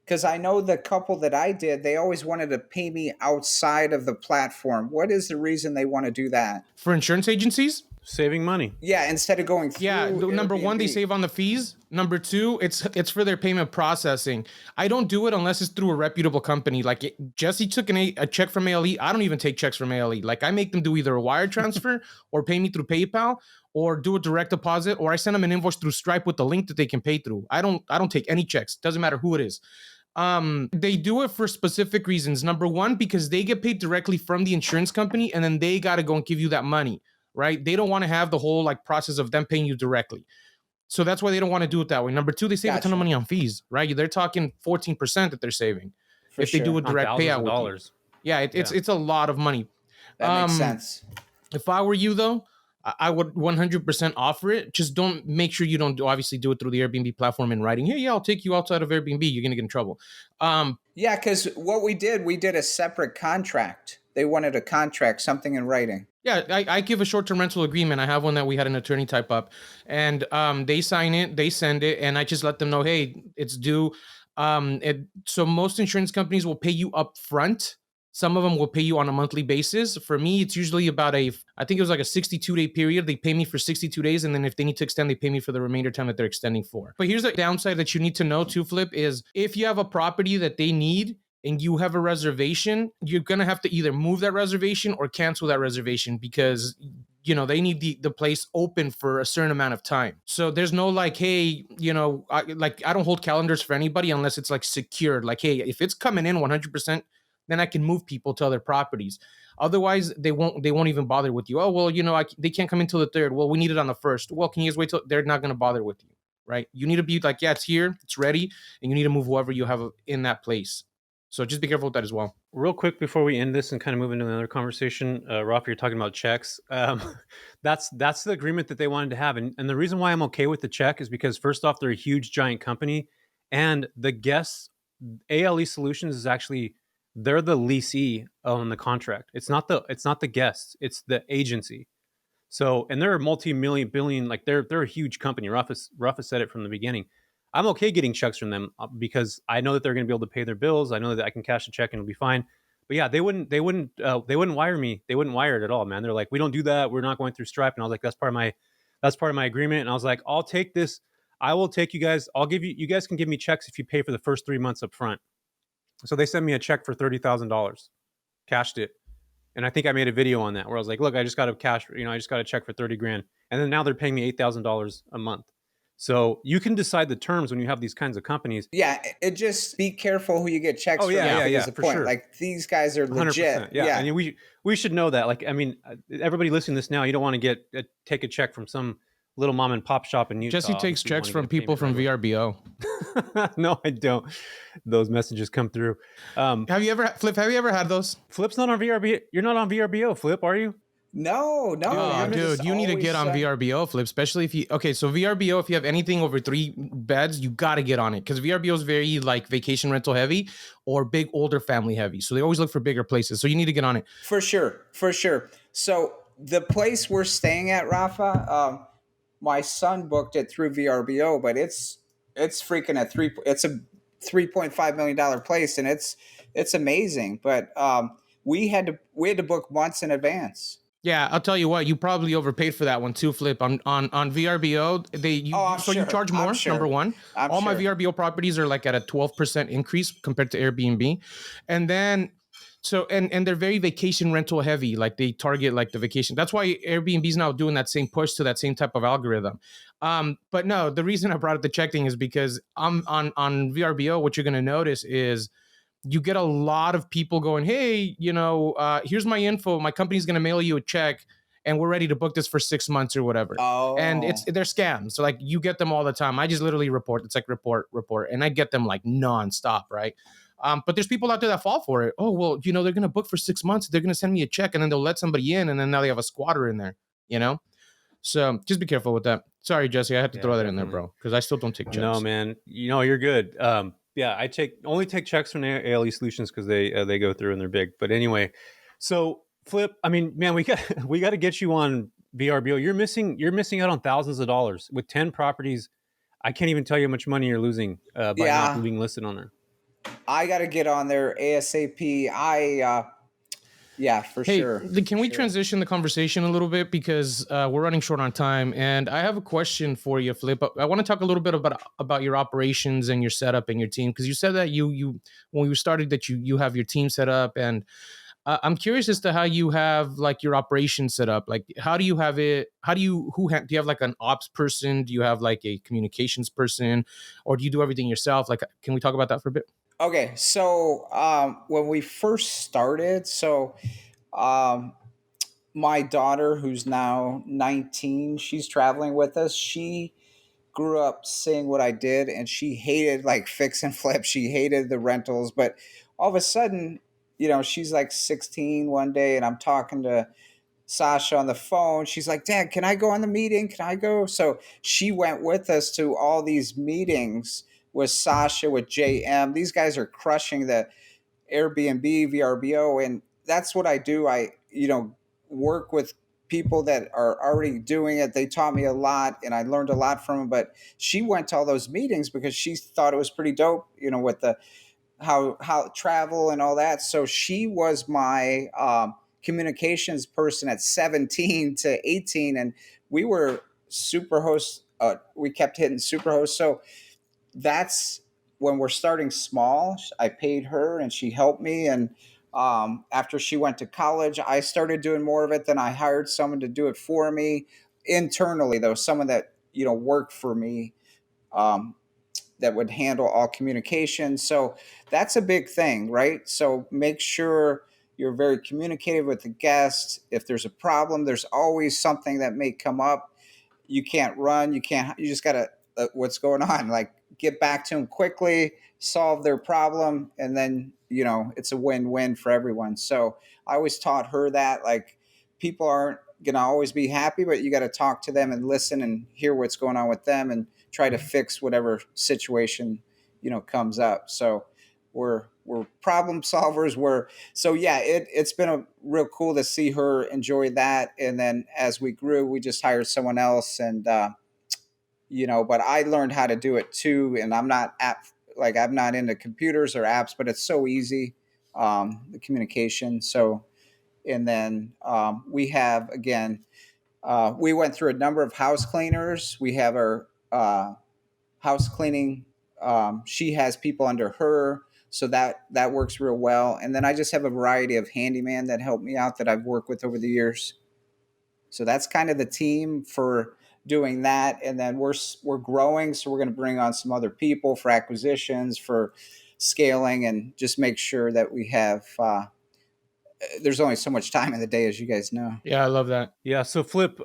because I know the couple that I did, they always wanted to pay me outside of the platform. What is the reason they want to do that? For insurance agencies? Saving money. Yeah, instead of going through number Airbnb. 1, they save on the fees. Number 2, it's for their payment processing. I don't do it unless it's through a reputable company. Like Jesse took a check from ALE. I don't even take checks from ALE. Like I make them do either a wire transfer or pay me through PayPal or do a direct deposit, or I send them an invoice through Stripe with the link that they can pay through. I don't take any checks. Doesn't matter who it is. They do it for specific reasons. Number 1, because they get paid directly from the insurance company and then they got to go and give you that money. Right? They don't want to have the whole like process of them paying you directly. So that's why they don't want to do it that way. Number 2, they save a ton of money on fees, right? They're talking 14% that they're saving if they do a direct payout with you. Yeah, it's a lot of money. That makes sense. If I were you though, I would 100% offer it. Just don't make sure you don't obviously do it through the Airbnb platform in writing. Yeah, I'll take you outside of Airbnb. You're going to get in trouble. Yeah, because what we did a separate contract. they wanted a contract, something in writing. Yeah, I give a short-term rental agreement. I have one that we had an attorney type up, and they sign it, they send it, and I just let them know, hey, it's due. So most insurance companies will pay you up front. Some of them will pay you on a monthly basis. For me, it's usually about I think it was like a 62-day period. They pay me for 62 days, and then if they need to extend, they pay me for the remainder time that they're extending for. But here's the downside that you need to know too, Flip, is if you have a property that they need, and you have a reservation, you're going to have to either move that reservation or cancel that reservation because they need the place open for a certain amount of time. So there's no like, hey, I don't hold calendars for anybody unless it's like secured. Like, hey, if it's coming in 100%, then I can move people to other properties. Otherwise, they won't even bother with you. Oh, well, they can't come until the 3rd. Well, we need it on the 1st. Well, can you just wait till they're not going to bother with you, right? You need to be like, yeah, it's here, it's ready, and you need to move whoever you have in that place. So just be careful with that as well. Real quick before we end this and kind of move into another conversation, Rafa, you're talking about checks. That's the agreement that they wanted to have. And the reason why I'm okay with the check is because first off, they're a huge giant company, and the guests, ALE Solutions is actually, they're the leasee on the contract. It's not the guests, it's the agency. So, and they're a multi-million billion, like they're a huge company. Rafa said it from the beginning. I'm okay getting checks from them because I know that they're going to be able to pay their bills. I know that I can cash a check and it'll be fine. But yeah, they wouldn't wire me. They wouldn't wire it at all, man. They're like, we don't do that. We're not going through Stripe. And I was like, that's part of my agreement. And I was like, I'll take this. I will take you guys. You guys can give me checks if you pay for the first 3 months up front. So they sent me a check for $30,000, cashed it. And I think I made a video on that where I was like, look, I just got a check for 30 grand. And then now they're paying me $8,000 a month. So you can decide the terms when you have these kinds of companies. Yeah, it just be careful who you get checks from. Yeah, the for point. sure. Like these guys are legit. 100%. Yeah. I mean, we should know that. Like, I mean, everybody listening to this now, you don't want to take a check from some little mom and pop shop in Utah. Jesse takes checks from people from VRBO. No, I don't. Those messages come through. Have you ever had those? Flip's not on VRBO. You're not on VRBO, Flip, are you? No. Oh, dude, you need to get on VRBO, Flip, especially if so VRBO, if you have anything over 3 beds, you got to get on it because VRBO is very like vacation rental heavy or big older family heavy. So they always look for bigger places. So you need to get on it. For sure. So the place we're staying at, Rafa, my son booked it through VRBO, but it's freaking it's a $3.5 million place, and it's amazing. But we had to book months in advance. Yeah, I'll tell you what, you probably overpaid for that one too, Flip. On VRBO, you charge more, number one. All my VRBO properties are like at a 12% increase compared to Airbnb. And then and they're very vacation rental heavy, like they target like the vacation. That's why Airbnb is now doing that same push to that same type of algorithm. But no, the reason I brought up the check thing is because on VRBO, what you're going to notice is you get a lot of people going, hey, here's my info. My company's going to mail you a check and we're ready to book this for 6 months or whatever. Oh. And they're scams. So like you get them all the time. I just literally report. It's like report. And I get them like nonstop, right? But there's people out there that fall for it. Oh, well, they're going to book for 6 months. They're going to send me a check and then they'll let somebody in. And then now they have a squatter in there, So just be careful with that. Sorry, Jesse. I had to throw that in there, bro, because I still don't take checks. No, man. You're good. Yeah, I only take checks from ALE Solutions because they go through and they're big. But anyway, so Flip, I mean, man, we got to get you on VRBO. You're missing out on thousands of dollars with 10 properties. I can't even tell you how much money you're losing by not being listed on there. I got to get on there ASAP. Sure. Can we transition the conversation a little bit because we're running short on time, and I have a question for you, Flip. I want to talk a little bit about your operations and your setup and your team, because you said that you when you started that you have your team set up, and I'm curious as to how you have like your operations set up. Like, how do you have it? Do you have like an ops person? Do you have like a communications person, or do you do everything yourself? Like, can we talk about that for a bit? Okay, so when we first started, my daughter, who's now 19, she's traveling with us. She grew up seeing what I did, and she hated like fix and flip. She hated the rentals, but all of a sudden, she's like 16 one day, and I'm talking to Sasha on the phone. She's like, Dad, can I go on the meeting? Can I go? So she went with us to all these meetings with Sasha, with JM. These guys are crushing the Airbnb, VRBO. And that's what I do. I, work with people that are already doing it. They taught me a lot and I learned a lot from them. But she went to all those meetings because she thought it was pretty dope, with the how travel and all that. So she was my communications person at 17 to 18, and we were super hosts. We kept hitting super hosts. So that's when we're starting small. I paid her and she helped me. And after she went to college, I started doing more of it. Then I hired someone to do it for me internally, though, someone that, worked for me. Um, that would handle all communication. So that's a big thing, right? So make sure you're very communicative with the guest. If there's a problem, there's always something that may come up. You can't run. You just got to, what's going on? Like, get back to them quickly, solve their problem. And then, it's a win-win for everyone. So I always taught her that, like, people aren't going to always be happy, but you got to talk to them and listen and hear what's going on with them and try to fix whatever situation, comes up. So we're problem solvers. So yeah, it's been a real cool to see her enjoy that. And then as we grew, we just hired someone else, and but I learned how to do it too. And I'm not into computers or apps, but it's so easy, the communication. So, and then we have, again, we went through a number of house cleaners. We have our house cleaning. She has people under her, so that works real well. And then I just have a variety of handyman that help me out that I've worked with over the years. So that's kind of the team for doing that. And then we're growing, so we're going to bring on some other people for acquisitions, for scaling, and just make sure that we have. There's only so much time in the day, as you guys know. Yeah, I love that. Yeah. So Flip,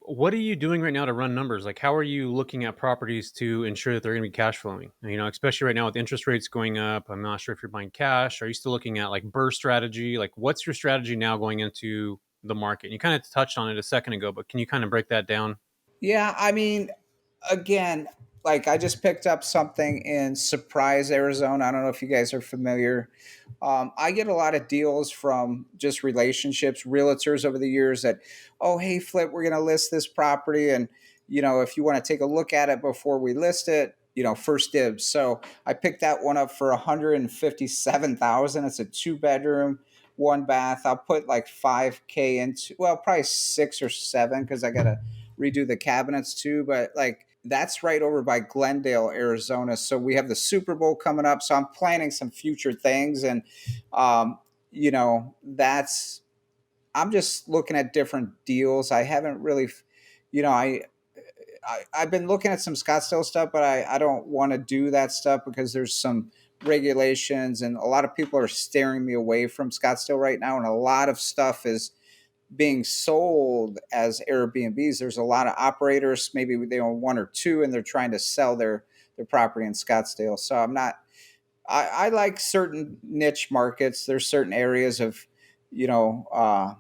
what are you doing right now to run numbers? Like, how are you looking at properties to ensure that they're going to be cash flowing? Especially right now with interest rates going up. I'm not sure if you're buying cash. Are you still looking at like burst strategy? Like, what's your strategy now going into the market? You kind of touched on it a second ago, but can you kind of break that down? Yeah, I mean, again, like, I just picked up something in Surprise, Arizona. I don't know if you guys are familiar. I get a lot of deals from just relationships, realtors over the years that, oh, hey, Flip, we're going to list this property. And, if you want to take a look at it before we list it, first dibs. So I picked that one up for 157,000. It's a 2-bedroom, 1 bath. I'll put like 5K into, well, probably 6 or 7, because I got to redo the cabinets too. But like, that's right over by Glendale, Arizona. So we have the Super Bowl coming up. So I'm planning some future things. And, that's, I'm just looking at different deals. I haven't really, you know, I've been looking at some Scottsdale stuff, but I don't want to do that stuff because there's some regulations, and a lot of people are steering me away from Scottsdale right now. And a lot of stuff is being sold as Airbnbs. There's a lot of operators, maybe they own one or two, and they're trying to sell their property in Scottsdale. So I'm not, I like certain niche markets. There's certain areas of, you know,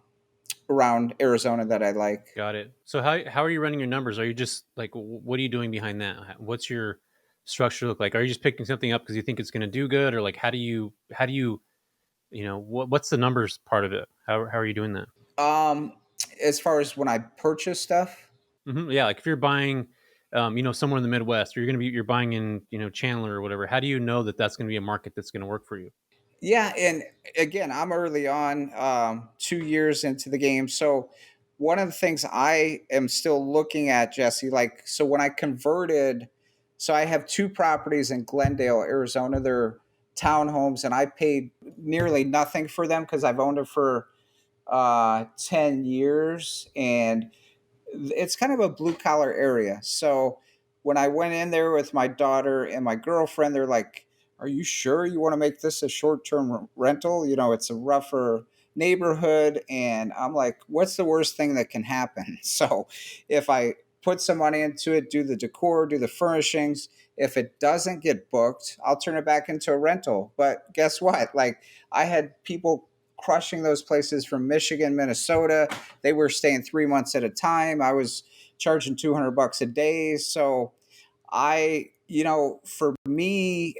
around Arizona that I like. Got it. So how are you running your numbers? Are you just like, what are you doing behind that? What's your structure look like? Are you just picking something up because you think it's going to do good, or like what's the numbers part of it? How are you doing that? Um, as far as when I purchase stuff, Yeah, like if you're buying, somewhere in the Midwest, or you're buying in, Chandler or whatever. How do you know that that's going to be a market that's going to work for you? yeah, and again, I'm early on, 2 years into the game. So one of the things I am still looking at, Jesse, like, so when I converted, so I have two properties in Glendale, Arizona. They're townhomes, and I paid nearly nothing for them because I've owned it for 10 years, and it's kind of a blue collar area. So when I went in there with my daughter and my girlfriend, they're like, "Are you sure you want to make this a short term rental? You know, it's a rougher neighborhood." And I'm like, "What's the worst thing that can happen?" So if I put some money into it, do the decor, do the furnishings, if it doesn't get booked, I'll turn it back into a rental. But guess what? Like, I had people crushing those places from Michigan, Minnesota. They were staying 3 months at a time. I was charging $200 a day. So for me,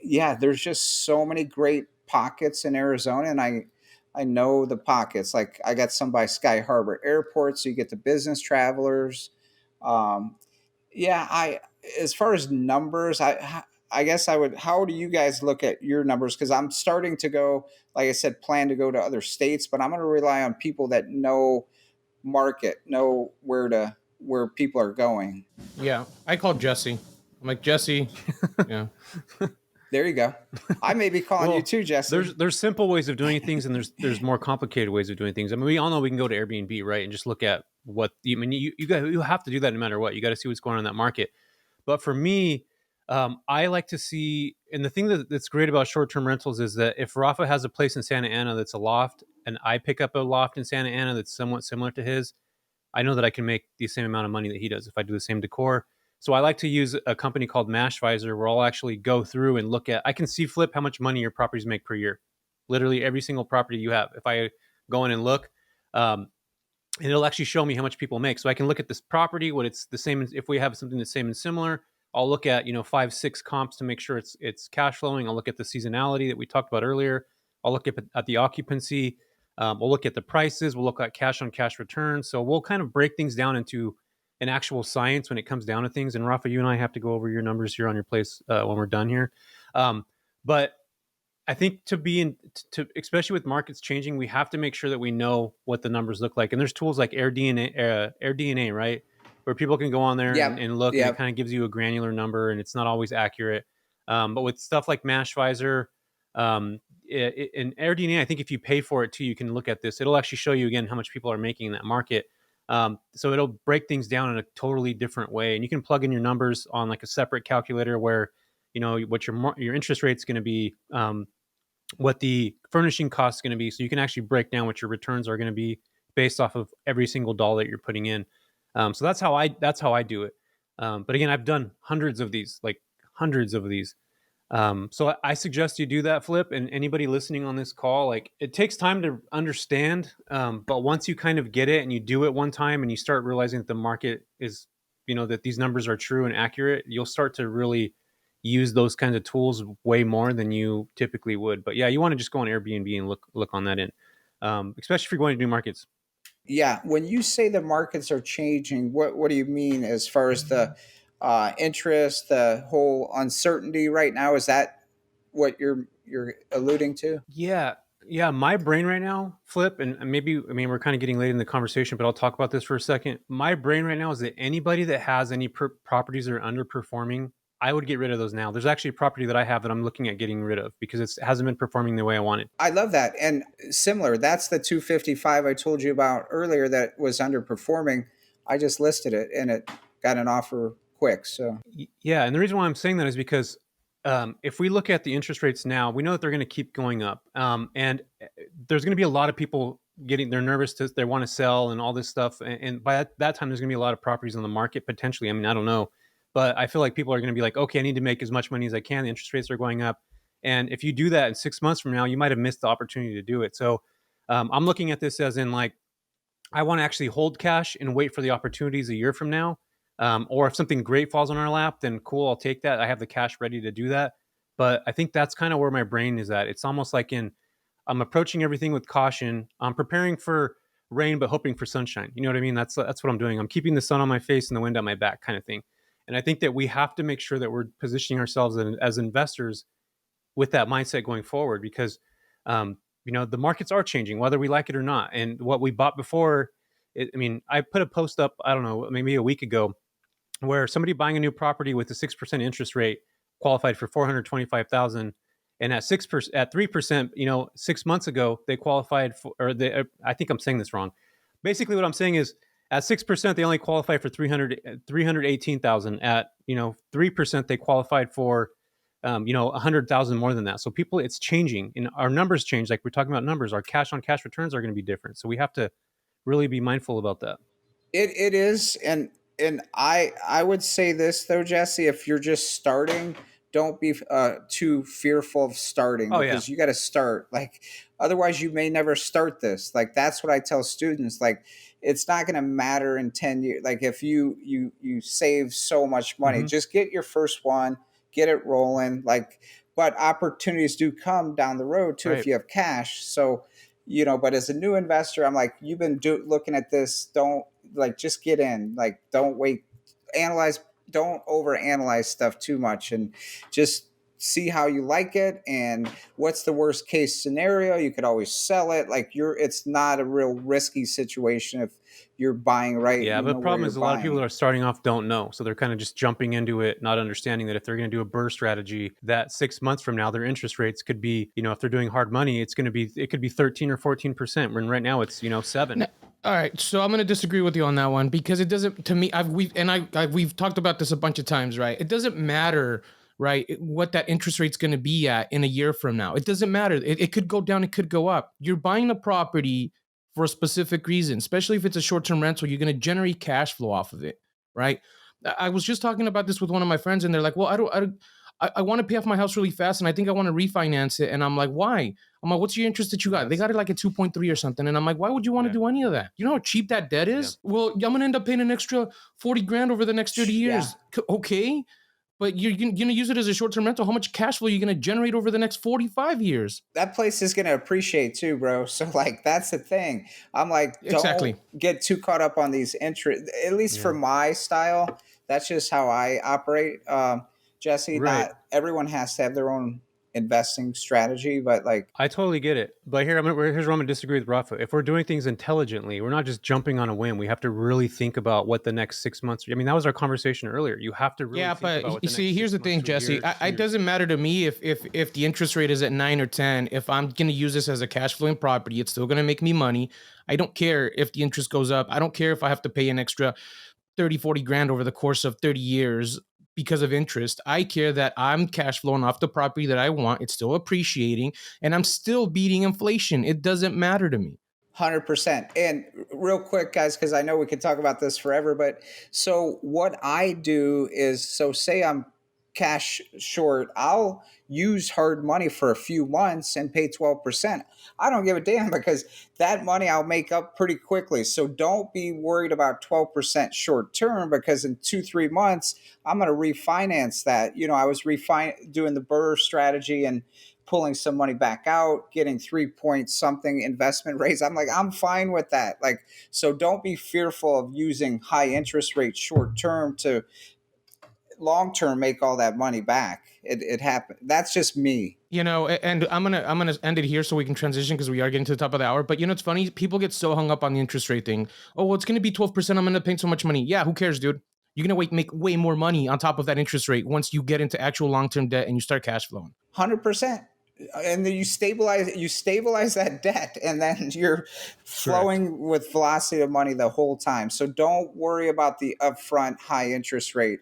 yeah, there's just so many great pockets in Arizona, and I I know the pockets. Like I got some by Sky Harbor Airport, so you get the business travelers. Um, yeah, I as far as numbers, I guess I would. How do you guys look at your numbers? Because I'm starting to go, like I said, plan to go to other states, but I'm going to rely on people that know market, know where people are going. Yeah, I called Jesse. I'm like, Jesse, yeah. There you go. I may be calling you Well, too, Jesse. there's simple ways of doing things, and there's more complicated ways of doing things. I mean, we all know we can go to Airbnb, right, and just look at what I mean. You have to do that no matter what. You got to see what's going on in that market. But for me, I like to see, and the thing that's great about short term rentals is that if Rafa has a place in Santa Ana that's a loft, and I pick up a loft in Santa Ana that's somewhat similar to his, I know that I can make the same amount of money that he does if I do the same decor. So I like to use a company called Mashvisor where I'll actually go through and look at, I can see, Flip, how much money your properties make per year. Literally every single property you have. If I go in and look, um, and it'll actually show me how much people make. So I can look at this property, what it's the same as, if we have something the same and similar, I'll look at, 5, 6 comps to make sure it's cash flowing. I'll look at the seasonality that we talked about earlier. I'll look at the occupancy. We'll look at the prices. We'll look at cash on cash returns. So we'll kind of break things down into an actual science when it comes down to things. And Rafa, you and I have to go over your numbers here on your place when we're done here. But I think especially with markets changing, we have to make sure that we know what the numbers look like. And there's tools like AirDNA, right? Where people can go on there Yep. and look, and Yep. it kind of gives you a granular number, and it's not always accurate. But with stuff like Mashvisor, in AirDNA, I think if you pay for it too, you can look at this. It'll actually show you again how much people are making in that market. So it'll break things down in a totally different way, and you can plug in your numbers on like a separate calculator where what your interest rate's going to be, what the furnishing cost is going to be, so you can actually break down what your returns are going to be based off of every single dollar that you're putting in. So that's how I do it. But again, I've done hundreds of these. So I suggest you do that, Flip, and anybody listening on this call, like, it takes time to understand. But once you kind of get it and you do it one time and you start realizing that the market is, that these numbers are true and accurate, you'll start to really use those kinds of tools way more than you typically would. But yeah, you want to just go on Airbnb and look on that especially if you're going to new markets. Yeah, when you say the markets are changing, what do you mean as far as the interest, the whole uncertainty right now? Is that what you're alluding to? Yeah, my brain right now, Flip, and maybe, I mean, we're kind of getting late in the conversation, but I'll talk about this for a second. My brain right now is that anybody that has any properties that are underperforming, I would get rid of those now. There's actually a property that I have that I'm looking at getting rid of because it hasn't been performing the way I wanted. I love that. And similar, that's the 255 I told you about earlier that was underperforming. I just listed it and it got an offer quick. So Yeah, and the reason why I'm saying that is because if we look at the interest rates now, we know that they're going to keep going up, and there's going to be a lot of people they're nervous, they want to sell and all this stuff, and by that time, there's going to be a lot of properties on the market potentially. I mean, I don't know, but I feel like people are going to be like, okay, I need to make as much money as I can. The interest rates are going up, and if you do that in 6 months from now, you might have missed the opportunity to do it. So I'm looking at this as in, like, I want to actually hold cash and wait for the opportunities a year from now. Or if something great falls on our lap, then cool, I'll take that. I have the cash ready to do that. But I think that's kind of where my brain is at. It's almost like I'm approaching everything with caution. I'm preparing for rain, but hoping for sunshine. You know what I mean? That's what I'm doing. I'm keeping the sun on my face and the wind at my back, kind of thing. And I think that we have to make sure that we're positioning ourselves as investors with that mindset going forward, because the markets are changing whether we like it or not. And what we bought before, I put a post up, I don't know, maybe a week ago, where somebody buying a new property with a 6% interest rate qualified for 425,000, and at 6%, at 3%, 6 months ago they qualified for, I think I'm saying this wrong. Basically, what I'm saying is, at 6% they only qualified for 318,000. At 3% they qualified for 100,000 more than that. So people, it's changing, and our numbers change. Like we're talking about numbers, our cash on cash returns are going to be different. So we have to really be mindful about that. it is, and I would say this though, Jesse, if you're just starting, don't be too fearful of starting, Oh yeah, because you got to start. Like otherwise, you may never start this. Like that's what I tell students. Like it's not going to matter in 10 years. Like if you save so much money, mm-hmm. just get your first one, get it rolling. Like, but opportunities do come down the road too Right. if you have cash. So But as a new investor, I'm like, you've been looking at this. Don't like, just get in. Like, don't wait, analyze, don't overanalyze stuff too much, and just see how you like it and what's the worst case scenario. You could always sell it. Like, it's not a real risky situation if you're buying right. Yeah, You but the know where problem you're is a lot of people that buying. are starting off don't know. So they're kind of just jumping into it, not understanding that if they're going to do a BRRRR strategy, that 6 months from now, their interest rates could be, if they're doing hard money, it could be 13 or 14%. When right now it's, 7. All right, so I'm going to disagree with you on that one, because it doesn't, to me, we've talked about this a bunch of times, right? It doesn't matter, right, what that interest rate's going to be at in a year from now. It doesn't matter. It could go down, it could go up. You're buying a property for a specific reason, especially if it's a short-term rental. You're going to generate cash flow off of it, right? I was just talking about this with one of my friends, and they're like, well, I want to pay off my house really fast, and I think I want to refinance it. And I'm like, why? I'm like, what's your interest that you got? They got it like at 2.3 or something. And I'm like, why would you want to do any of that? You know how cheap that debt is? Yeah. Well, I'm going to end up paying an extra 40 grand over the next 30 years. Yeah. Okay. But you're going to use it as a short-term rental. How much cash flow are you going to generate over the next 45 years? That place is going to appreciate too, bro. So like, that's the thing. I'm like, don't get too caught up on these interest, at least for my style. That's just how I operate. Jesse, not everyone has to have their own investing strategy, but like, I totally get it. But here's where I'm going to disagree with Rafa. If we're doing things intelligently, we're not just jumping on a whim. We have to really think about what the next 6 months. I mean, that was our conversation earlier. You have to really think about what the you see, here's the thing, Jesse. It doesn't matter to me if the interest rate is at 9 or 10. If I'm going to use this as a cash flowing property, it's still going to make me money. I don't care if the interest goes up. I don't care if I have to pay an extra 30, 40 grand over the course of 30 years because of interest. I care that I'm cash flowing off the property that I want. It's still appreciating, and I'm still beating inflation. It doesn't matter to me. 100%. And real quick, guys, because I know we could talk about this forever, but so what I do is, so say I'm cash short, I'll use hard money for a few months and pay 12%. I don't give a damn, because that money I'll make up pretty quickly. So don't be worried about 12% short term, because in 2-3 months, I'm going to refinance that. I was doing the BRRRR strategy and pulling some money back out, getting 3 point something investment rates. I'm like, I'm fine with that. Like, so don't be fearful of using high interest rates short term to long term make all that money back. It happened. That's just me. And I'm gonna end it here so we can transition, because we are getting to the top of the hour. But it's funny, people get so hung up on the interest rate thing. Oh, well, it's gonna be 12%. I'm gonna pay so much money. Yeah, who cares, dude? You're gonna make way more money on top of that interest rate once you get into actual long-term debt and you start cash flowing. 100%. And then you stabilize that debt, and then you're flowing with velocity of money the whole time. So don't worry about the upfront high interest rate.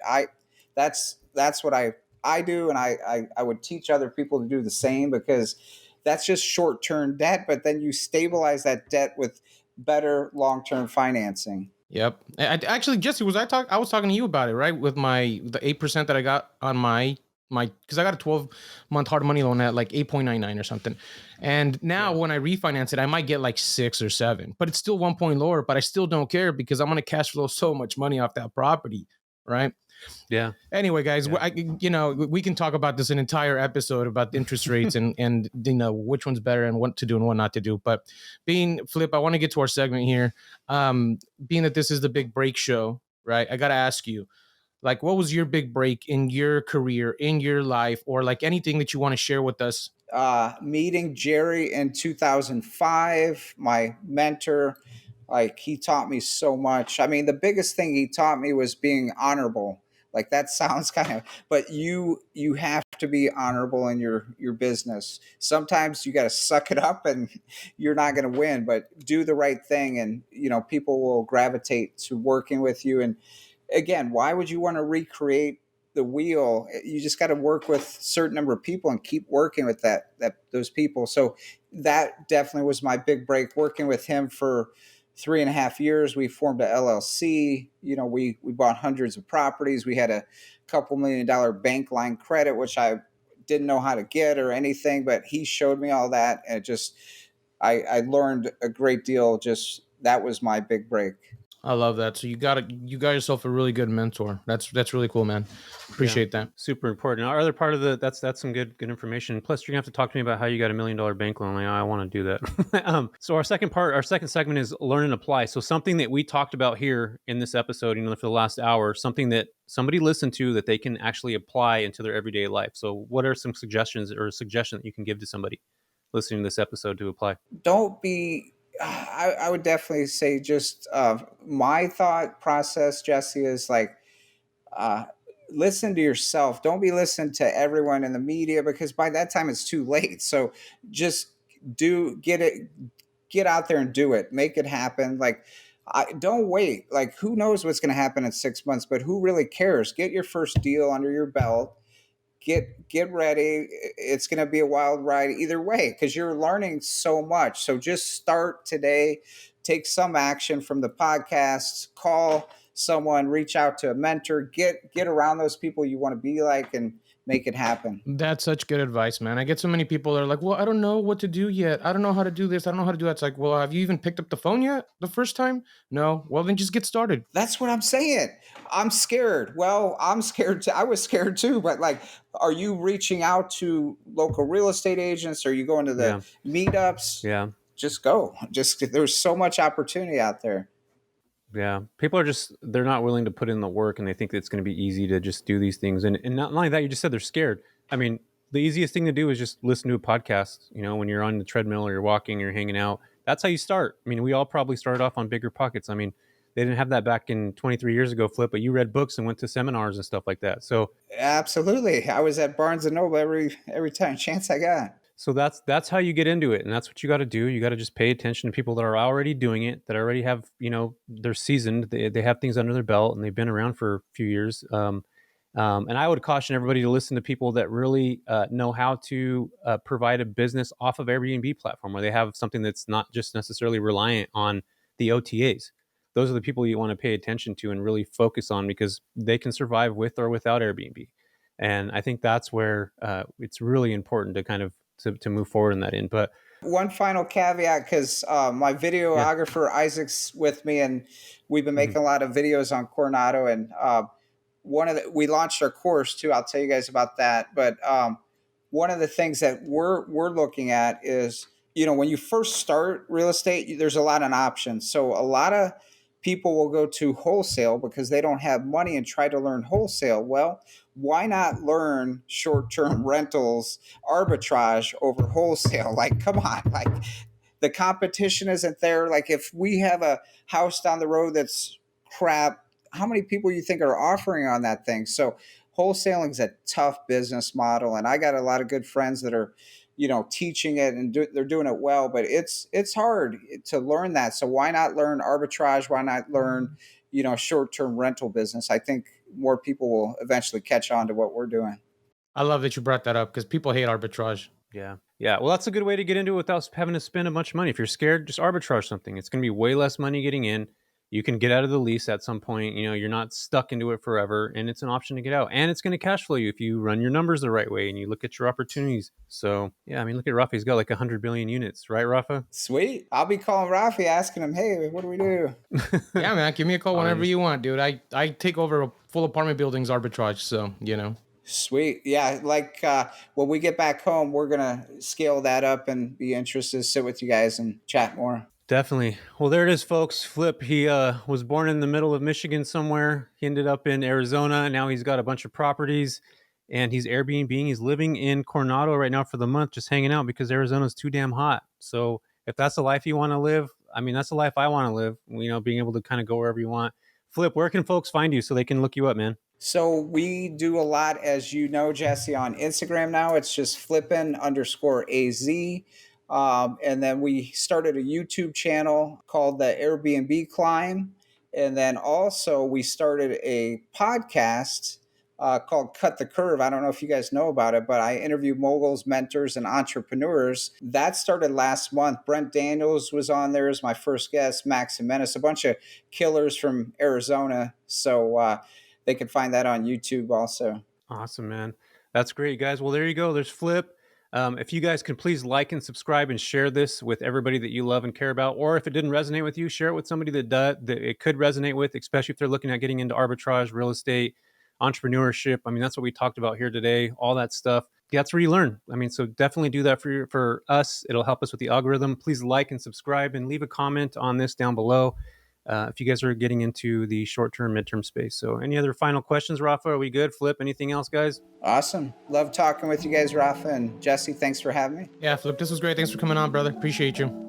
That's what I do, and I would teach other people to do the same, because that's just short-term debt, but then you stabilize that debt with better long-term financing. Yep. Actually, Jesse, I was talking to you about it, right? With the 8% that I got on my because I got a 12-month hard money loan at like 8.99 or something. And now when I refinance it, I might get like 6 or 7, but it's still 1 point lower. But I still don't care, because I'm going to cash flow so much money off that property, right? Yeah. Anyway, guys, we can talk about this an entire episode about interest rates and which one's better and what to do and what not to do. But Flip, I want to get to our segment here. Being that this is the big break show, right? I got to ask you, like, what was your big break in your career, in your life, or like anything that you want to share with us? Meeting Jerry in 2005, my mentor. Like, he taught me so much. I mean, the biggest thing he taught me was being honorable. Like, that sounds but you have to be honorable in your business. Sometimes you got to suck it up, and you're not going to win, but do the right thing, and people will gravitate to working with you. And again, why would you want to recreate the wheel? You just got to work with a certain number of people and keep working with those people. So that definitely was my big break, working with him for 3.5 years. We formed a LLC. We bought hundreds of properties. We had a couple $1 million bank line credit, which I didn't know how to get or anything, but he showed me all that. And I learned a great deal. Just, that was my big break. I love that. So you got yourself a really good mentor. That's really cool, man. Appreciate that. Super important. Our other part of that's some good information. Plus, you're gonna have to talk to me about how you got $1 million bank loan. Like, I want to do that. So our second segment is learn and apply. So something that we talked about here in this episode, for the last hour, something that somebody listened to that they can actually apply into their everyday life. So what are some suggestions that you can give to somebody listening to this episode to apply? Don't be. I would definitely say just my thought process, Jesse, is like uh, listen to yourself. Don't be listening to everyone in the media because by that time it's too late. So just get out there and do it, make it happen. Like, don't wait. Like, who knows what's going to happen in 6 months, but who really cares? Get your first deal under your belt. Get ready. It's going to be a wild ride either way because you're learning so much. So just start today. Take some action from the podcasts. Call someone. Reach out to a mentor. Get around those people you want to be like, and make it happen. That's such good advice, man. I get so many people that are like, well, I don't know what to do yet. I don't know how to do this. I don't know how to do that. It's like, well, have you even picked up the phone yet the first time? No. Well, then just get started. That's what I'm saying. I'm scared. Well, I'm scared too. I was scared too, but like, are you reaching out to local real estate agents? Are you going to the meetups? Yeah. Just go. There's so much opportunity out there. Yeah. People are they're not willing to put in the work, and they think it's going to be easy to just do these things. And not only that, you just said they're scared. I mean, the easiest thing to do is just listen to a podcast, when you're on the treadmill or you're walking or you're hanging out. That's how you start. I mean, we all probably started off on Bigger Pockets. I mean, they didn't have that back in 23 years ago, Flip, but you read books and went to seminars and stuff like that. So absolutely. I was at Barnes and Noble every time chance I got. So that's how you get into it, and that's what you got to do. You got to just pay attention to people that are already doing it, that already have, they're seasoned, they have things under their belt, and they've been around for a few years. And I would caution everybody to listen to people that really know how to provide a business off of Airbnb platform, where they have something that's not just necessarily reliant on the OTAs. Those are the people you want to pay attention to and really focus on, because they can survive with or without Airbnb. And I think that's where it's really important to kind of to move forward in that end. But one final caveat, because my videographer Isaac's with me, and we've been making a lot of videos on Coronado, and we launched our course too. I'll tell you guys about that. But one of the things that we're looking at is, when you first start real estate, there's a lot of options. So a lot of people will go to wholesale because they don't have money and try to learn wholesale. Well, why not learn short-term rentals arbitrage over wholesale? Like, come on, like, the competition isn't there. Like, if we have a house down the road that's crap, how many people you think are offering on that thing? So wholesaling is a tough business model, and I got a lot of good friends that are teaching it, and they're doing it well, but it's hard to learn that. So why not learn arbitrage? Why not learn short-term rental business? I think more people will eventually catch on to what we're doing. I love that you brought that up, because people hate arbitrage. Yeah. Well, that's a good way to get into it without having to spend a bunch of money. If you're scared, just arbitrage something. It's going to be way less money getting in. You can get out of the lease at some point. You're not stuck into it forever, and it's an option to get out. And it's going to cash flow you if you run your numbers the right way and you look at your opportunities. So, yeah, I mean, look at Rafa. He's got like 100 billion units, right, Rafa? Sweet. I'll be calling Rafi, asking him, hey, what do we do? Yeah, man, give me a call whenever you want, dude. I take over full apartment buildings arbitrage, so, Sweet. Yeah, like when we get back home, we're going to scale that up and be interested to sit with you guys and chat more. Definitely. Well, there it is, folks. Flip, he was born in the middle of Michigan somewhere. He ended up in Arizona. Now he's got a bunch of properties, and he's Airbnb-ing. He's living in Coronado right now for the month, just hanging out because Arizona's too damn hot. So if that's the life you want to live, I mean, that's the life I want to live, being able to kind of go wherever you want. Flip, where can folks find you so they can look you up, man? So we do a lot, as you know, Jesse, on Instagram now. It's just flippin_AZ. And then we started a YouTube channel called the Airbnb Climb. And then also we started a podcast called Cut the Curve. I don't know if you guys know about it, but I interview moguls, mentors, and entrepreneurs. That started last month. Brent Daniels was on there as my first guest, Max Jimenez, a bunch of killers from Arizona. So they can find that on YouTube also. Awesome, man. That's great, guys. Well, there you go. There's Flip. If you guys could please like and subscribe and share this with everybody that you love and care about, or if it didn't resonate with you, share it with somebody that it could resonate with, especially if they're looking at getting into arbitrage, real estate, entrepreneurship. I mean, that's what we talked about here today, all that stuff. That's where you learn. I mean, so definitely do that for us. It'll help us with the algorithm. Please like and subscribe and leave a comment on this down below if you guys are getting into the short-term, midterm space. So any other final questions, Rafa? Are we good? Flip, anything else, guys? Awesome. Love talking with you guys, Rafa and Jesse. Thanks for having me. Yeah, Flip, this was great. Thanks for coming on, brother. Appreciate you.